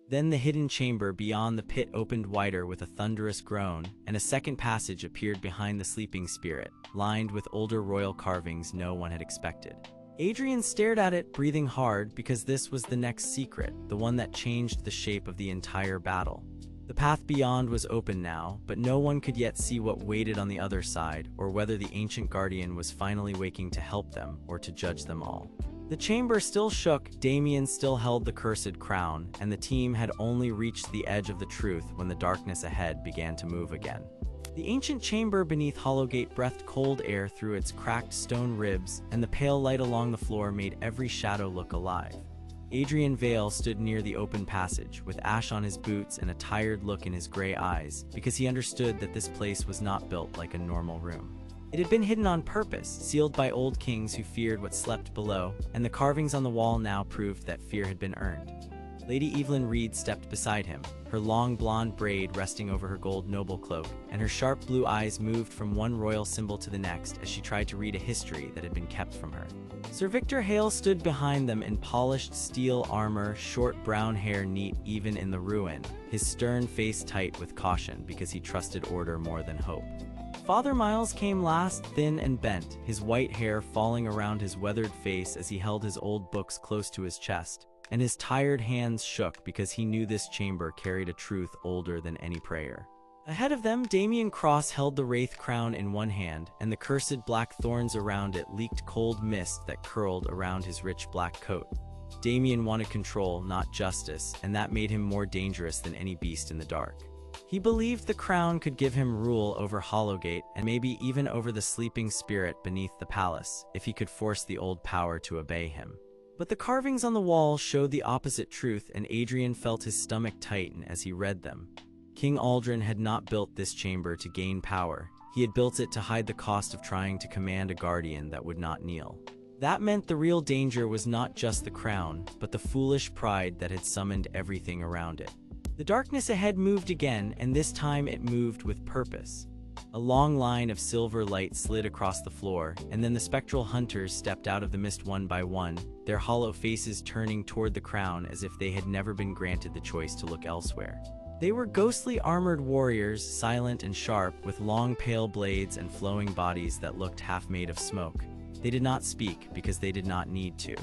Then the hidden chamber beyond the pit opened wider with a thunderous groan, and a second passage appeared behind the sleeping spirit, lined with older royal carvings no one had expected. Adrian stared at it, breathing hard, because this was the next secret, the one that changed the shape of the entire battle. The path beyond was open now, but no one could yet see what waited on the other side, or whether the ancient guardian was finally waking to help them or to judge them all. The chamber still shook, Damien still held the cursed crown, and the team had only reached the edge of the truth when the darkness ahead began to move again. The ancient chamber beneath Hollowgate breathed cold air through its cracked stone ribs, and the pale light along the floor made every shadow look alive. Adrian Vale stood near the open passage, with ash on his boots and a tired look in his gray eyes, because he understood that this place was not built like a normal room. It had been hidden on purpose, sealed by old kings who feared what slept below, and the carvings on the wall now proved that fear had been earned. Lady Evelyn Reed stepped beside him, her long blonde braid resting over her gold noble cloak, and her sharp blue eyes moved from one royal symbol to the next as she tried to read a history that had been kept from her. Sir Victor Hale stood behind them in polished steel armor, short brown hair neat even in the ruin, his stern face tight with caution because he trusted order more than hope. Father Miles came last, thin and bent, his white hair falling around his weathered face as he held his old books close to his chest, and his tired hands shook because he knew this chamber carried a truth older than any prayer. Ahead of them, Damien Cross held the Wraith Crown in one hand, and the cursed black thorns around it leaked cold mist that curled around his rich black coat. Damien wanted control, not justice, and that made him more dangerous than any beast in the dark. He believed the crown could give him rule over Hollowgate and maybe even over the sleeping spirit beneath the palace, if he could force the old power to obey him. But the carvings on the wall showed the opposite truth, and Adrian felt his stomach tighten as he read them. King Aldrin had not built this chamber to gain power. He had built it to hide the cost of trying to command a guardian that would not kneel. That meant the real danger was not just the crown, but the foolish pride that had summoned everything around it. The darkness ahead moved again, and this time it moved with purpose. A long line of silver light slid across the floor, and then the spectral hunters stepped out of the mist one by one, their hollow faces turning toward the crown as if they had never been granted the choice to look elsewhere. They were ghostly armored warriors, silent and sharp, with long pale blades and flowing bodies that looked half made of smoke. They did not speak because they did not need to.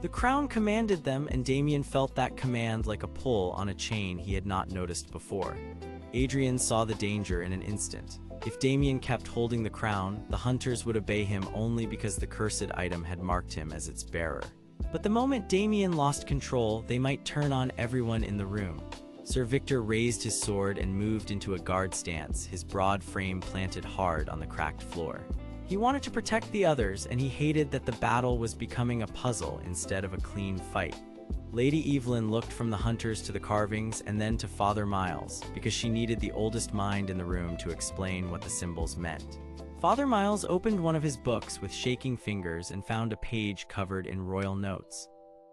The crown commanded them, and Damien felt that command like a pull on a chain he had not noticed before. Adrian saw the danger in an instant. If Damien kept holding the crown, the hunters would obey him only because the cursed item had marked him as its bearer. But the moment Damien lost control, they might turn on everyone in the room. Sir Victor raised his sword and moved into a guard stance, his broad frame planted hard on the cracked floor. He wanted to protect the others, and he hated that the battle was becoming a puzzle instead of a clean fight. Lady Evelyn looked from the hunters to the carvings and then to Father Miles, because she needed the oldest mind in the room to explain what the symbols meant. Father Miles opened one of his books with shaking fingers and found a page covered in royal notes.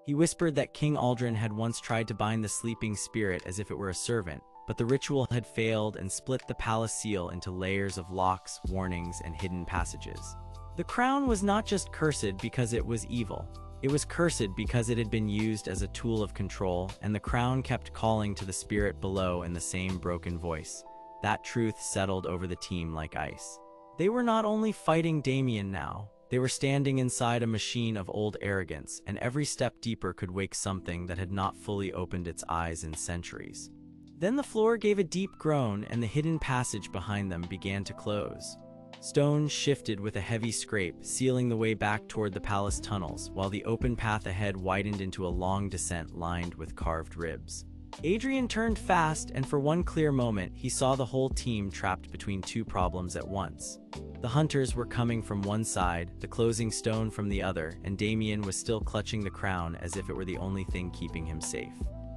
He whispered that King Aldrin had once tried to bind the sleeping spirit as if it were a servant, but the ritual had failed and split the palace seal into layers of locks, warnings, and hidden passages. The crown was not just cursed because it was evil. It was cursed because it had been used as a tool of control, and the crown kept calling to the spirit below in the same broken voice. That truth settled over the team like ice. They were not only fighting Damien now, they were standing inside a machine of old arrogance, and every step deeper could wake something that had not fully opened its eyes in centuries. Then the floor gave a deep groan, and the hidden passage behind them began to close. Stone shifted with a heavy scrape, sealing the way back toward the palace tunnels, while the open path ahead widened into a long descent lined with carved ribs. Adrian turned fast, and for one clear moment, he saw the whole team trapped between two problems at once. The hunters were coming from one side, the closing stone from the other, and Damien was still clutching the crown as if it were the only thing keeping him safe.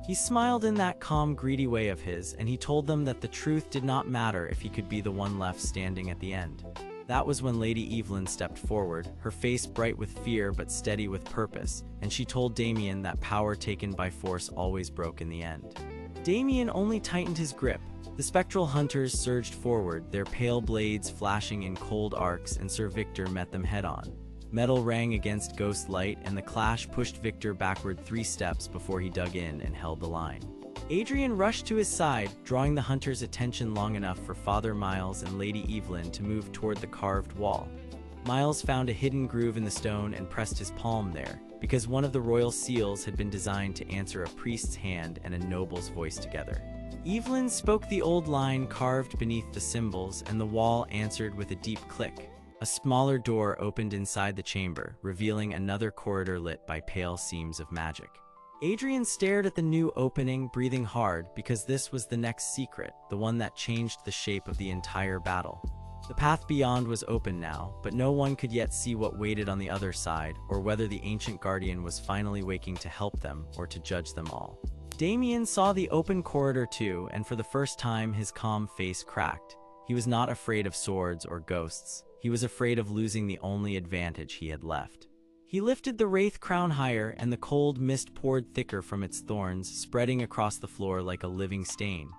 He smiled in that calm, greedy way of his, and he told them that the truth did not matter if he could be the one left standing at the end. That was when Lady Evelyn stepped forward, her face bright with fear but steady with purpose, and she told Damien that power taken by force always broke in the end. Damien only tightened his grip. The spectral hunters surged forward, their pale blades flashing in cold arcs, and Sir Victor met them head-on. Metal rang against ghost light, and the clash pushed Victor backward 3 steps before he dug in and held the line. Adrian rushed to his side, drawing the hunters' attention long enough for Father Miles and Lady Evelyn to move toward the carved wall. Miles found a hidden groove in the stone and pressed his palm there, because one of the royal seals had been designed to answer a priest's hand and a noble's voice together. Evelyn spoke the old line carved beneath the symbols, and the wall answered with a deep click. A smaller door opened inside the chamber, revealing another corridor lit by pale seams of magic. Adrian stared at the new opening, breathing hard, because this was the next secret, the one that changed the shape of the entire battle. The path beyond was open now, but no one could yet see what waited on the other side, or whether the ancient guardian was finally waking to help them or to judge them all. Damien saw the open corridor too, and for the first time his calm face cracked. He was not afraid of swords or ghosts. He was afraid of losing the only advantage he had left. He lifted the Wraith Crown higher, and the cold mist poured thicker from its thorns, spreading across the floor like a living stain.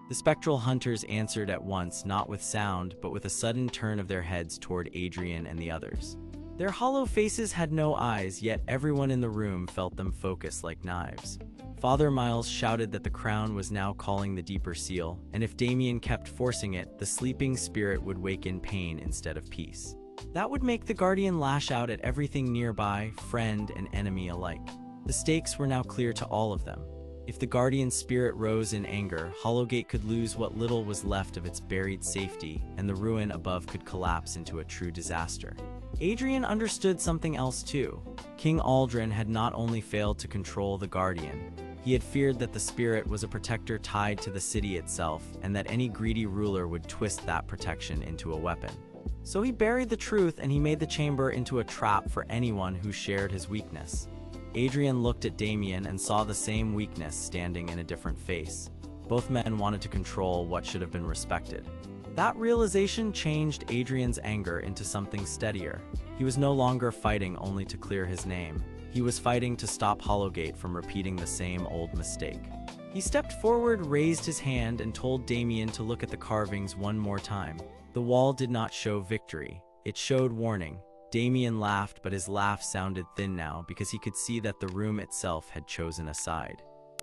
The spectral hunters answered at once, not with sound, but with a sudden turn of their heads toward Adrian and the others. Their hollow faces had no eyes, yet everyone in the room felt them focus like knives. Father Miles shouted that the crown was now calling the deeper seal, and if Damien kept forcing it, the sleeping spirit would wake in pain instead of peace. That would make the guardian lash out at everything nearby, friend and enemy alike. The stakes were now clear to all of them. If the guardian's spirit rose in anger, Hollowgate could lose what little was left of its buried safety, and the ruin above could collapse into a true disaster. Adrian understood something else too. King Aldrin had not only failed to control the guardian, he had feared that the spirit was a protector tied to the city itself, and that any greedy ruler would twist that protection into a weapon. So he buried the truth, and he made the chamber into a trap for anyone who shared his weakness. Adrian looked at Damien and saw the same weakness standing in a different face. Both men wanted to control what should have been respected. That realization changed Adrian's anger into something steadier. He was no longer fighting only to clear his name. He was fighting to stop Hollowgate from repeating the same old mistake. He stepped forward, raised his hand, and told Damien to look at the carvings one more time. The wall did not show victory. It showed warning. Damien laughed, but his laugh sounded thin now because he could see that the room itself had chosen a side.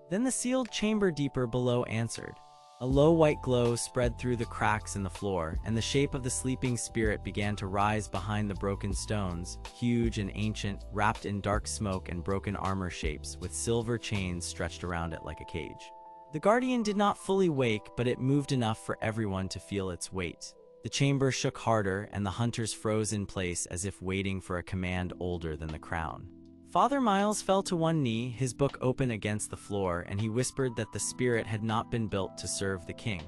Then the sealed chamber deeper below answered. A low white glow spread through the cracks in the floor, and the shape of the sleeping spirit began to rise behind the broken stones, huge and ancient, wrapped in dark smoke and broken armor shapes, with silver chains stretched around it like a cage. The guardian did not fully wake, but it moved enough for everyone to feel its weight. The chamber shook harder, and the hunters froze in place as if waiting for a command older than the crown. Father Miles fell to one knee, his book open against the floor, and he whispered that the spirit had not been built to serve the king.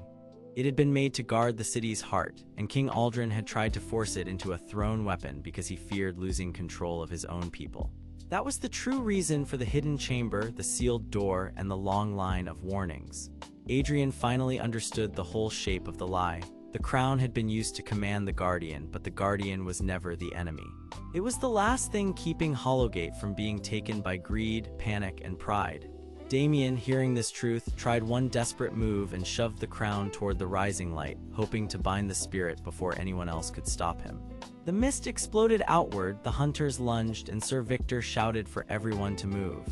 It had been made to guard the city's heart, and King Aldrin had tried to force it into a thrown weapon because he feared losing control of his own people. That was the true reason for the hidden chamber, the sealed door, and the long line of warnings. Adrian finally understood the whole shape of the lie. The crown had been used to command the guardian, but the guardian was never the enemy. It was the last thing keeping Hollowgate from being taken by greed, panic, and pride. Damien, hearing this truth, tried one desperate move and shoved the crown toward the rising light, hoping to bind the spirit before anyone else could stop him. The mist exploded outward, the hunters lunged, and Sir Victor shouted for everyone to move.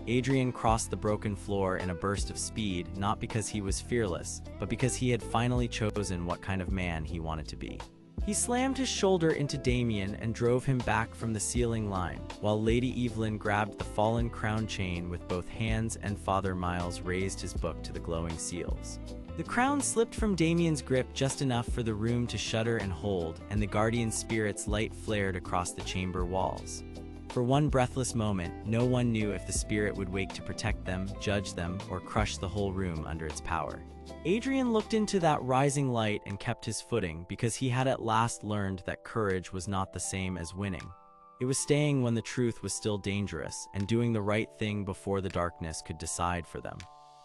Adrian crossed the broken floor in a burst of speed, not because he was fearless, but because he had finally chosen what kind of man he wanted to be. He slammed his shoulder into Damien and drove him back from the ceiling line, while Lady Evelyn grabbed the fallen crown chain with both hands and Father Miles raised his book to the glowing seals. The crown slipped from Damien's grip just enough for the room to shudder and hold, and the guardian spirit's light flared across the chamber walls. For one breathless moment, no one knew if the spirit would wake to protect them, judge them, or crush the whole room under its power. Adrian looked into that rising light and kept his footing because he had at last learned that courage was not the same as winning. It was staying when the truth was still dangerous and doing the right thing before the darkness could decide for them.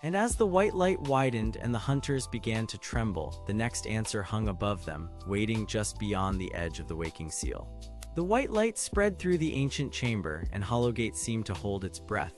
And as the white light widened and the hunters began to tremble, the next answer hung above them, waiting just beyond the edge of the waking seal. The white light spread through the ancient chamber, and Hollowgate seemed to hold its breath.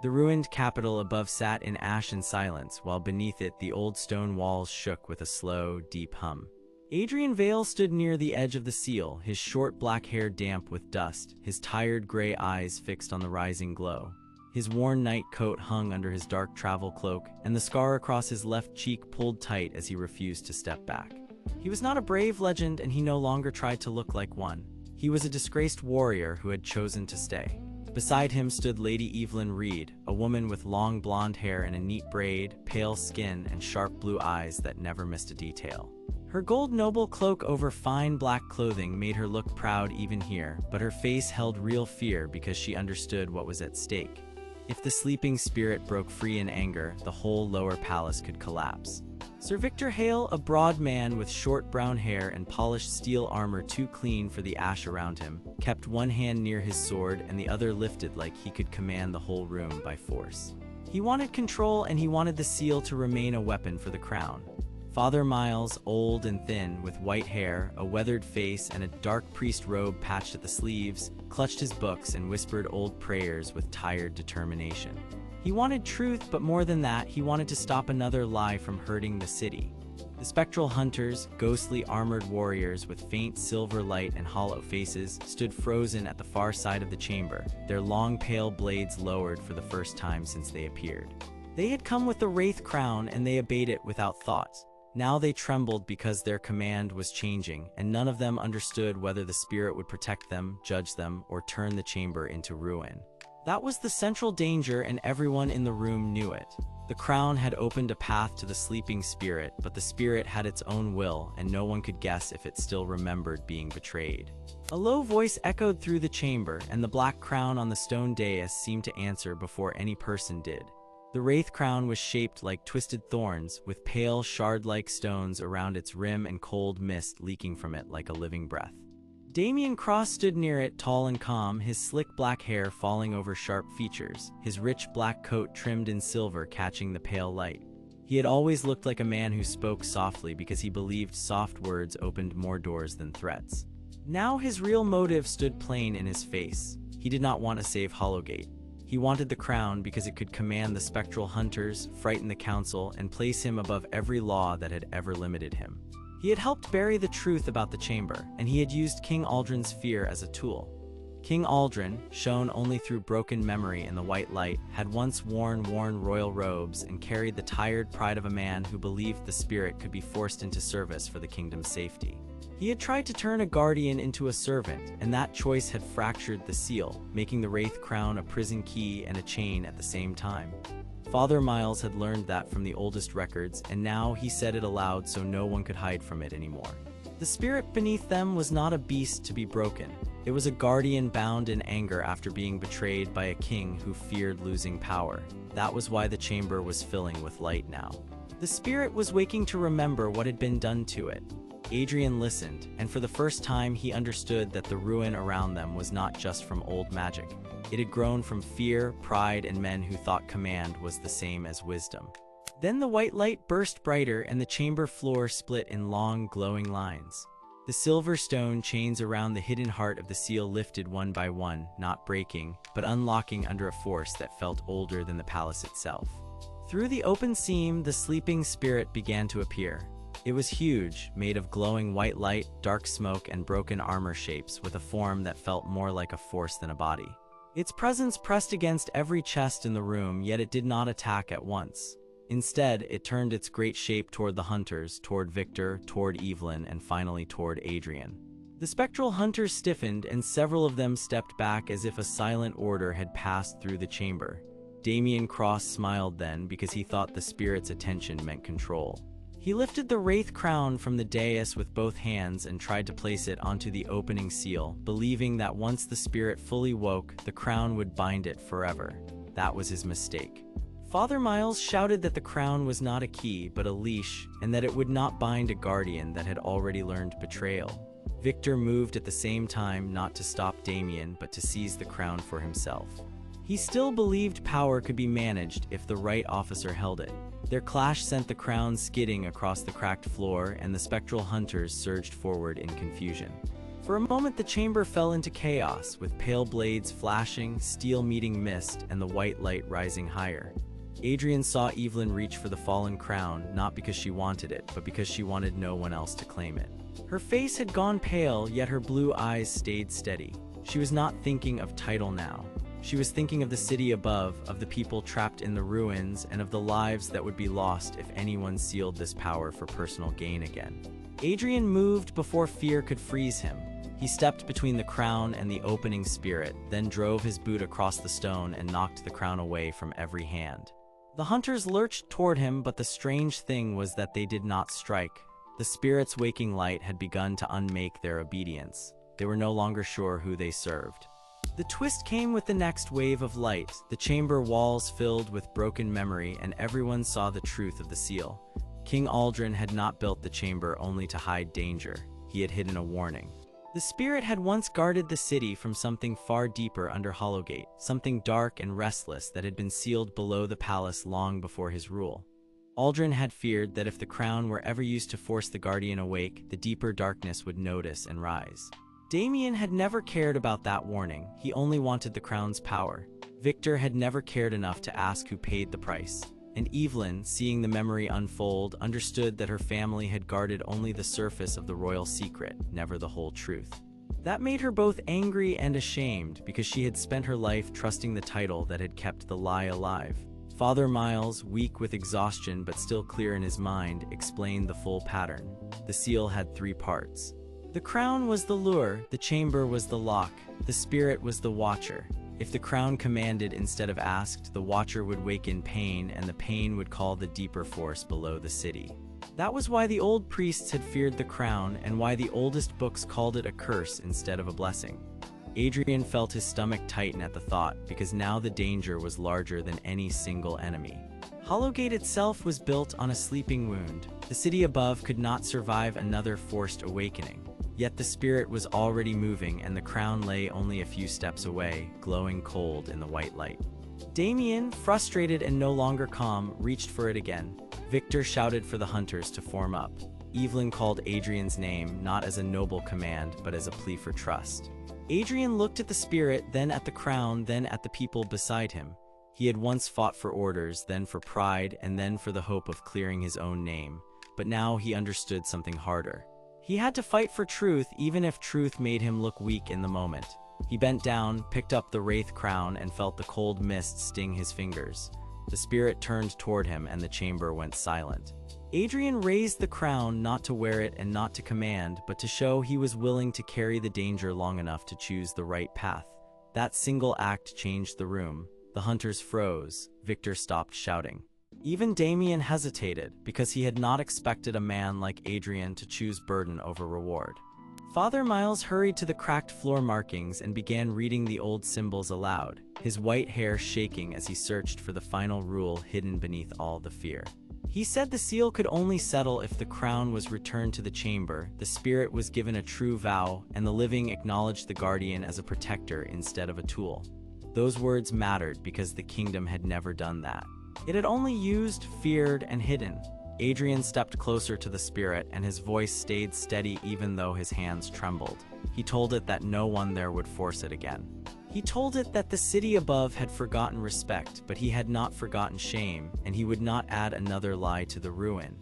The ruined capital above sat in ash and silence, while beneath it the old stone walls shook with a slow, deep hum. Adrian Vale stood near the edge of the seal, his short black hair damp with dust, his tired gray eyes fixed on the rising glow. His worn night coat hung under his dark travel cloak, and the scar across his left cheek pulled tight as he refused to step back. He was not a brave legend, and he no longer tried to look like one. He was a disgraced warrior who had chosen to stay. Beside him stood Lady Evelyn Reed, a woman with long blonde hair and a neat braid, pale skin, and sharp blue eyes that never missed a detail. Her gold noble cloak over fine black clothing made her look proud even here, but her face held real fear because she understood what was at stake. If the sleeping spirit broke free in anger, the whole lower palace could collapse. Sir Victor Hale, a broad man with short brown hair and polished steel armor too clean for the ash around him, kept one hand near his sword and the other lifted like he could command the whole room by force. He wanted control, and he wanted the seal to remain a weapon for the crown. Father Miles, old and thin, with white hair, a weathered face, and a dark priest robe patched at the sleeves, clutched his books and whispered old prayers with tired determination. He wanted truth, but more than that, he wanted to stop another lie from hurting the city. The spectral hunters, ghostly armored warriors with faint silver light and hollow faces, stood frozen at the far side of the chamber, their long pale blades lowered for the first time since they appeared. They had come with the Wraith Crown, and they obeyed it without thought. Now they trembled because their command was changing, and none of them understood whether the spirit would protect them, judge them, or turn the chamber into ruin. That was the central danger, and everyone in the room knew it. The crown had opened a path to the sleeping spirit, but the spirit had its own will, and no one could guess if it still remembered being betrayed. A low voice echoed through the chamber, and the black crown on the stone dais seemed to answer before any person did. The Wraith Crown was shaped like twisted thorns, with pale, shard-like stones around its rim and cold mist leaking from it like a living breath. Damien Cross stood near it, tall and calm, his slick black hair falling over sharp features, his rich black coat trimmed in silver catching the pale light. He had always looked like a man who spoke softly because he believed soft words opened more doors than threats. Now his real motive stood plain in his face. He did not want to save Hollowgate. He wanted the crown because it could command the spectral hunters, frighten the council, and place him above every law that had ever limited him. He had helped bury the truth about the chamber, and he had used King Aldrin's fear as a tool. King Aldrin, shown only through broken memory in the white light, had once worn royal robes and carried the tired pride of a man who believed the spirit could be forced into service for the kingdom's safety. He had tried to turn a guardian into a servant, and that choice had fractured the seal, making the Wraith Crown a prison key and a chain at the same time. Father Miles had learned that from the oldest records, and now he said it aloud so no one could hide from it anymore. The spirit beneath them was not a beast to be broken. It was a guardian bound in anger after being betrayed by a king who feared losing power. That was why the chamber was filling with light now. The spirit was waking to remember what had been done to it. Adrian listened, and for the first time he understood that the ruin around them was not just from old magic. It had grown from fear, pride, and men who thought command was the same as wisdom. Then the white light burst brighter, and the chamber floor split in long, glowing lines. The silver stone chains around the hidden heart of the seal lifted one by one, not breaking, but unlocking under a force that felt older than the palace itself. Through the open seam, the sleeping spirit began to appear. It was huge, made of glowing white light, dark smoke, and broken armor shapes, with a form that felt more like a force than a body. Its presence pressed against every chest in the room, yet it did not attack at once. Instead, it turned its great shape toward the hunters, toward Victor, toward Evelyn, and finally toward Adrian. The spectral hunters stiffened, and several of them stepped back as if a silent order had passed through the chamber. Damien Cross smiled then because he thought the spirit's attention meant control. He lifted the Wraith Crown from the dais with both hands and tried to place it onto the opening seal, believing that once the spirit fully woke, the crown would bind it forever. That was his mistake. Father Miles shouted that the crown was not a key, but a leash, and that it would not bind a guardian that had already learned betrayal. Victor moved at the same time, not to stop Damien, but to seize the crown for himself. He still believed power could be managed if the right officer held it. Their clash sent the crown skidding across the cracked floor, and the spectral hunters surged forward in confusion. For a moment the chamber fell into chaos, with pale blades flashing, steel meeting mist, and the white light rising higher. Adrian saw Evelyn reach for the fallen crown, not because she wanted it, but because she wanted no one else to claim it. Her face had gone pale, yet her blue eyes stayed steady. She was not thinking of title now. She was thinking of the city above, of the people trapped in the ruins, and of the lives that would be lost if anyone sealed this power for personal gain again. Adrian moved before fear could freeze him. He stepped between the crown and the opening spirit, then drove his boot across the stone and knocked the crown away from every hand. The hunters lurched toward him, but the strange thing was that they did not strike. The spirit's waking light had begun to unmake their obedience. They were no longer sure who they served. The twist came with the next wave of light, the chamber walls filled with broken memory, and everyone saw the truth of the seal. King Adrian had not built the chamber only to hide danger. He had hidden a warning. The spirit had once guarded the city from something far deeper under Hollowgate, something dark and restless that had been sealed below the palace long before his rule. Adrian had feared that if the crown were ever used to force the guardian awake, the deeper darkness would notice and rise. Damien had never cared about that warning. He only wanted the crown's power. Victor had never cared enough to ask who paid the price. And Evelyn, seeing the memory unfold, understood that her family had guarded only the surface of the royal secret, never the whole truth. That made her both angry and ashamed, because she had spent her life trusting the title that had kept the lie alive. Father Miles, weak with exhaustion but still clear in his mind, explained the full pattern. The seal had 3 parts. The crown was the lure, the chamber was the lock, the spirit was the watcher. If the crown commanded instead of asked, the watcher would wake in pain, and the pain would call the deeper force below the city. That was why the old priests had feared the crown, and why the oldest books called it a curse instead of a blessing. Adrian felt his stomach tighten at the thought, because now the danger was larger than any single enemy. Hollowgate itself was built on a sleeping wound. The city above could not survive another forced awakening. Yet the spirit was already moving, and the crown lay only a few steps away, glowing cold in the white light. Damien, frustrated and no longer calm, reached for it again. Victor shouted for the hunters to form up. Evelyn called Adrian's name, not as a noble command, but as a plea for trust. Adrian looked at the spirit, then at the crown, then at the people beside him. He had once fought for orders, then for pride, and then for the hope of clearing his own name. But now he understood something harder. He had to fight for truth, even if truth made him look weak in the moment. He bent down, picked up the Wraith Crown, and felt the cold mist sting his fingers. The spirit turned toward him, and the chamber went silent. Adrian raised the crown, not to wear it and not to command, but to show he was willing to carry the danger long enough to choose the right path. That single act changed the room. The hunters froze. Victor stopped shouting. Even Damien hesitated, because he had not expected a man like Adrian to choose burden over reward. Father Miles hurried to the cracked floor markings and began reading the old symbols aloud, his white hair shaking as he searched for the final rule hidden beneath all the fear. He said the seal could only settle if the crown was returned to the chamber, the spirit was given a true vow, and the living acknowledged the guardian as a protector instead of a tool. Those words mattered because the kingdom had never done that. It had only used, feared, and hidden. Adrian stepped closer to the spirit, and his voice stayed steady even though his hands trembled. He told it that no one there would force it again. He told it that the city above had forgotten respect, but he had not forgotten shame, and he would not add another lie to the ruin.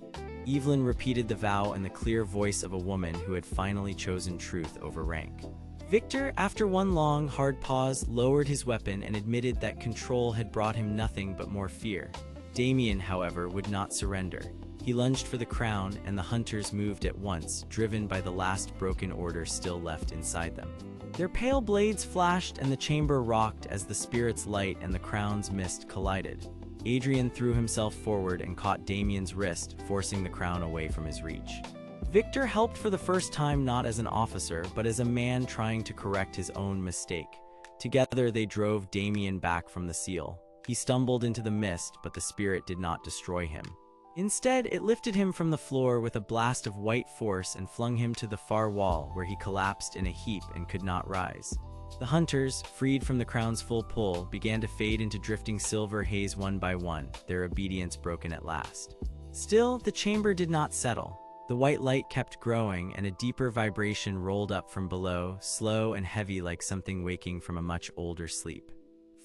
Evelyn repeated the vow in the clear voice of a woman who had finally chosen truth over rank. Victor, after one long, hard pause, lowered his weapon and admitted that control had brought him nothing but more fear. Damien, however, would not surrender. He lunged for the crown, and the hunters moved at once, driven by the last broken order still left inside them. Their pale blades flashed, and the chamber rocked as the spirit's light and the crown's mist collided. Adrian threw himself forward and caught Damien's wrist, forcing the crown away from his reach. Victor helped for the first time, not as an officer, but as a man trying to correct his own mistake. Together they drove Damien back from the seal. He stumbled into the mist, but the spirit did not destroy him. Instead, it lifted him from the floor with a blast of white force and flung him to the far wall, where he collapsed in a heap and could not rise. The hunters, freed from the crown's full pull, began to fade into drifting silver haze one by one, their obedience broken at last. Still, the chamber did not settle. The white light kept growing, and a deeper vibration rolled up from below, slow and heavy like something waking from a much older sleep.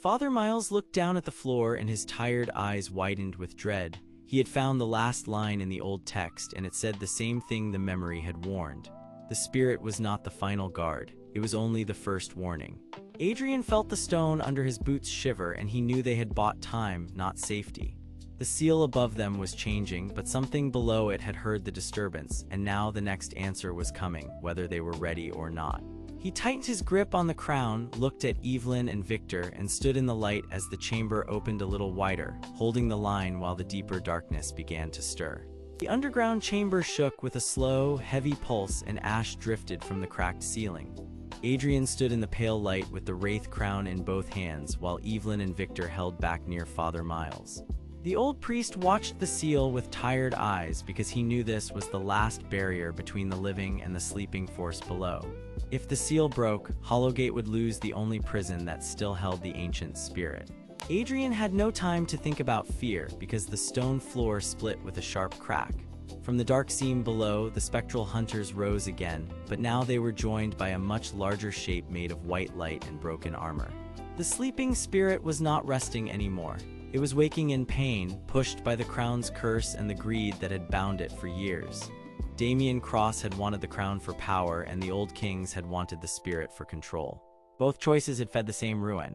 Father Miles looked down at the floor, and his tired eyes widened with dread. He had found the last line in the old text, and it said the same thing the memory had warned. The spirit was not the final guard. It was only the first warning. Adrian felt the stone under his boots shiver, and he knew they had bought time, not safety. The seal above them was changing, but something below it had heard the disturbance, and now the next answer was coming, whether they were ready or not. He tightened his grip on the crown, looked at Evelyn and Victor, and stood in the light as the chamber opened a little wider, holding the line while the deeper darkness began to stir. The underground chamber shook with a slow, heavy pulse, and ash drifted from the cracked ceiling. Adrian stood in the pale light with the Wraith Crown in both hands, while Evelyn and Victor held back near Father Miles. The old priest watched the seal with tired eyes because he knew this was the last barrier between the living and the sleeping force below. If the seal broke, Hollowgate would lose the only prison that still held the ancient spirit. Adrian had no time to think about fear because the stone floor split with a sharp crack. From the dark seam below, the spectral hunters rose again, but now they were joined by a much larger shape made of white light and broken armor. The sleeping spirit was not resting anymore. It was waking in pain, pushed by the crown's curse and the greed that had bound it for years. Damian Cross had wanted the crown for power, and the old kings had wanted the spirit for control. Both choices had fed the same ruin.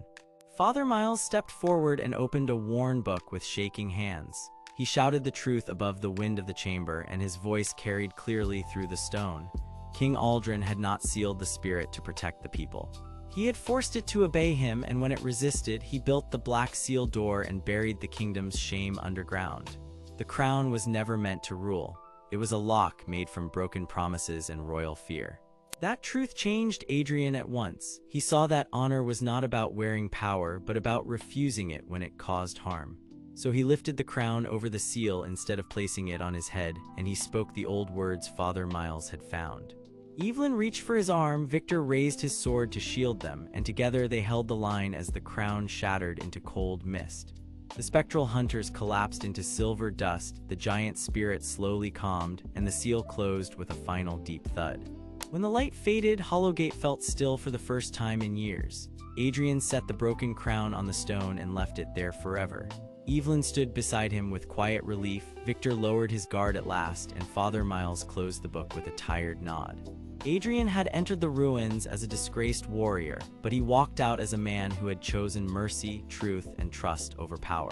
Father Miles stepped forward and opened a worn book with shaking hands. He shouted the truth above the wind of the chamber, and his voice carried clearly through the stone. King Aldrin had not sealed the spirit to protect the people. He had forced it to obey him, and when it resisted, he built the Black Seal door and buried the kingdom's shame underground. The crown was never meant to rule. It was a lock made from broken promises and royal fear. That truth changed Adrian at once. He saw that honor was not about wearing power, but about refusing it when it caused harm. So he lifted the crown over the seal instead of placing it on his head, and he spoke the old words Father Miles had found. Evelyn reached for his arm, Victor raised his sword to shield them, and together they held the line as the crown shattered into cold mist. The spectral hunters collapsed into silver dust, the giant spirit slowly calmed, and the seal closed with a final deep thud. When the light faded, Hollowgate felt still for the first time in years. Adrian set the broken crown on the stone and left it there forever. Evelyn stood beside him with quiet relief, Victor lowered his guard at last, and Father Miles closed the book with a tired nod. Adrian had entered the ruins as a disgraced warrior, but he walked out as a man who had chosen mercy, truth, and trust over power.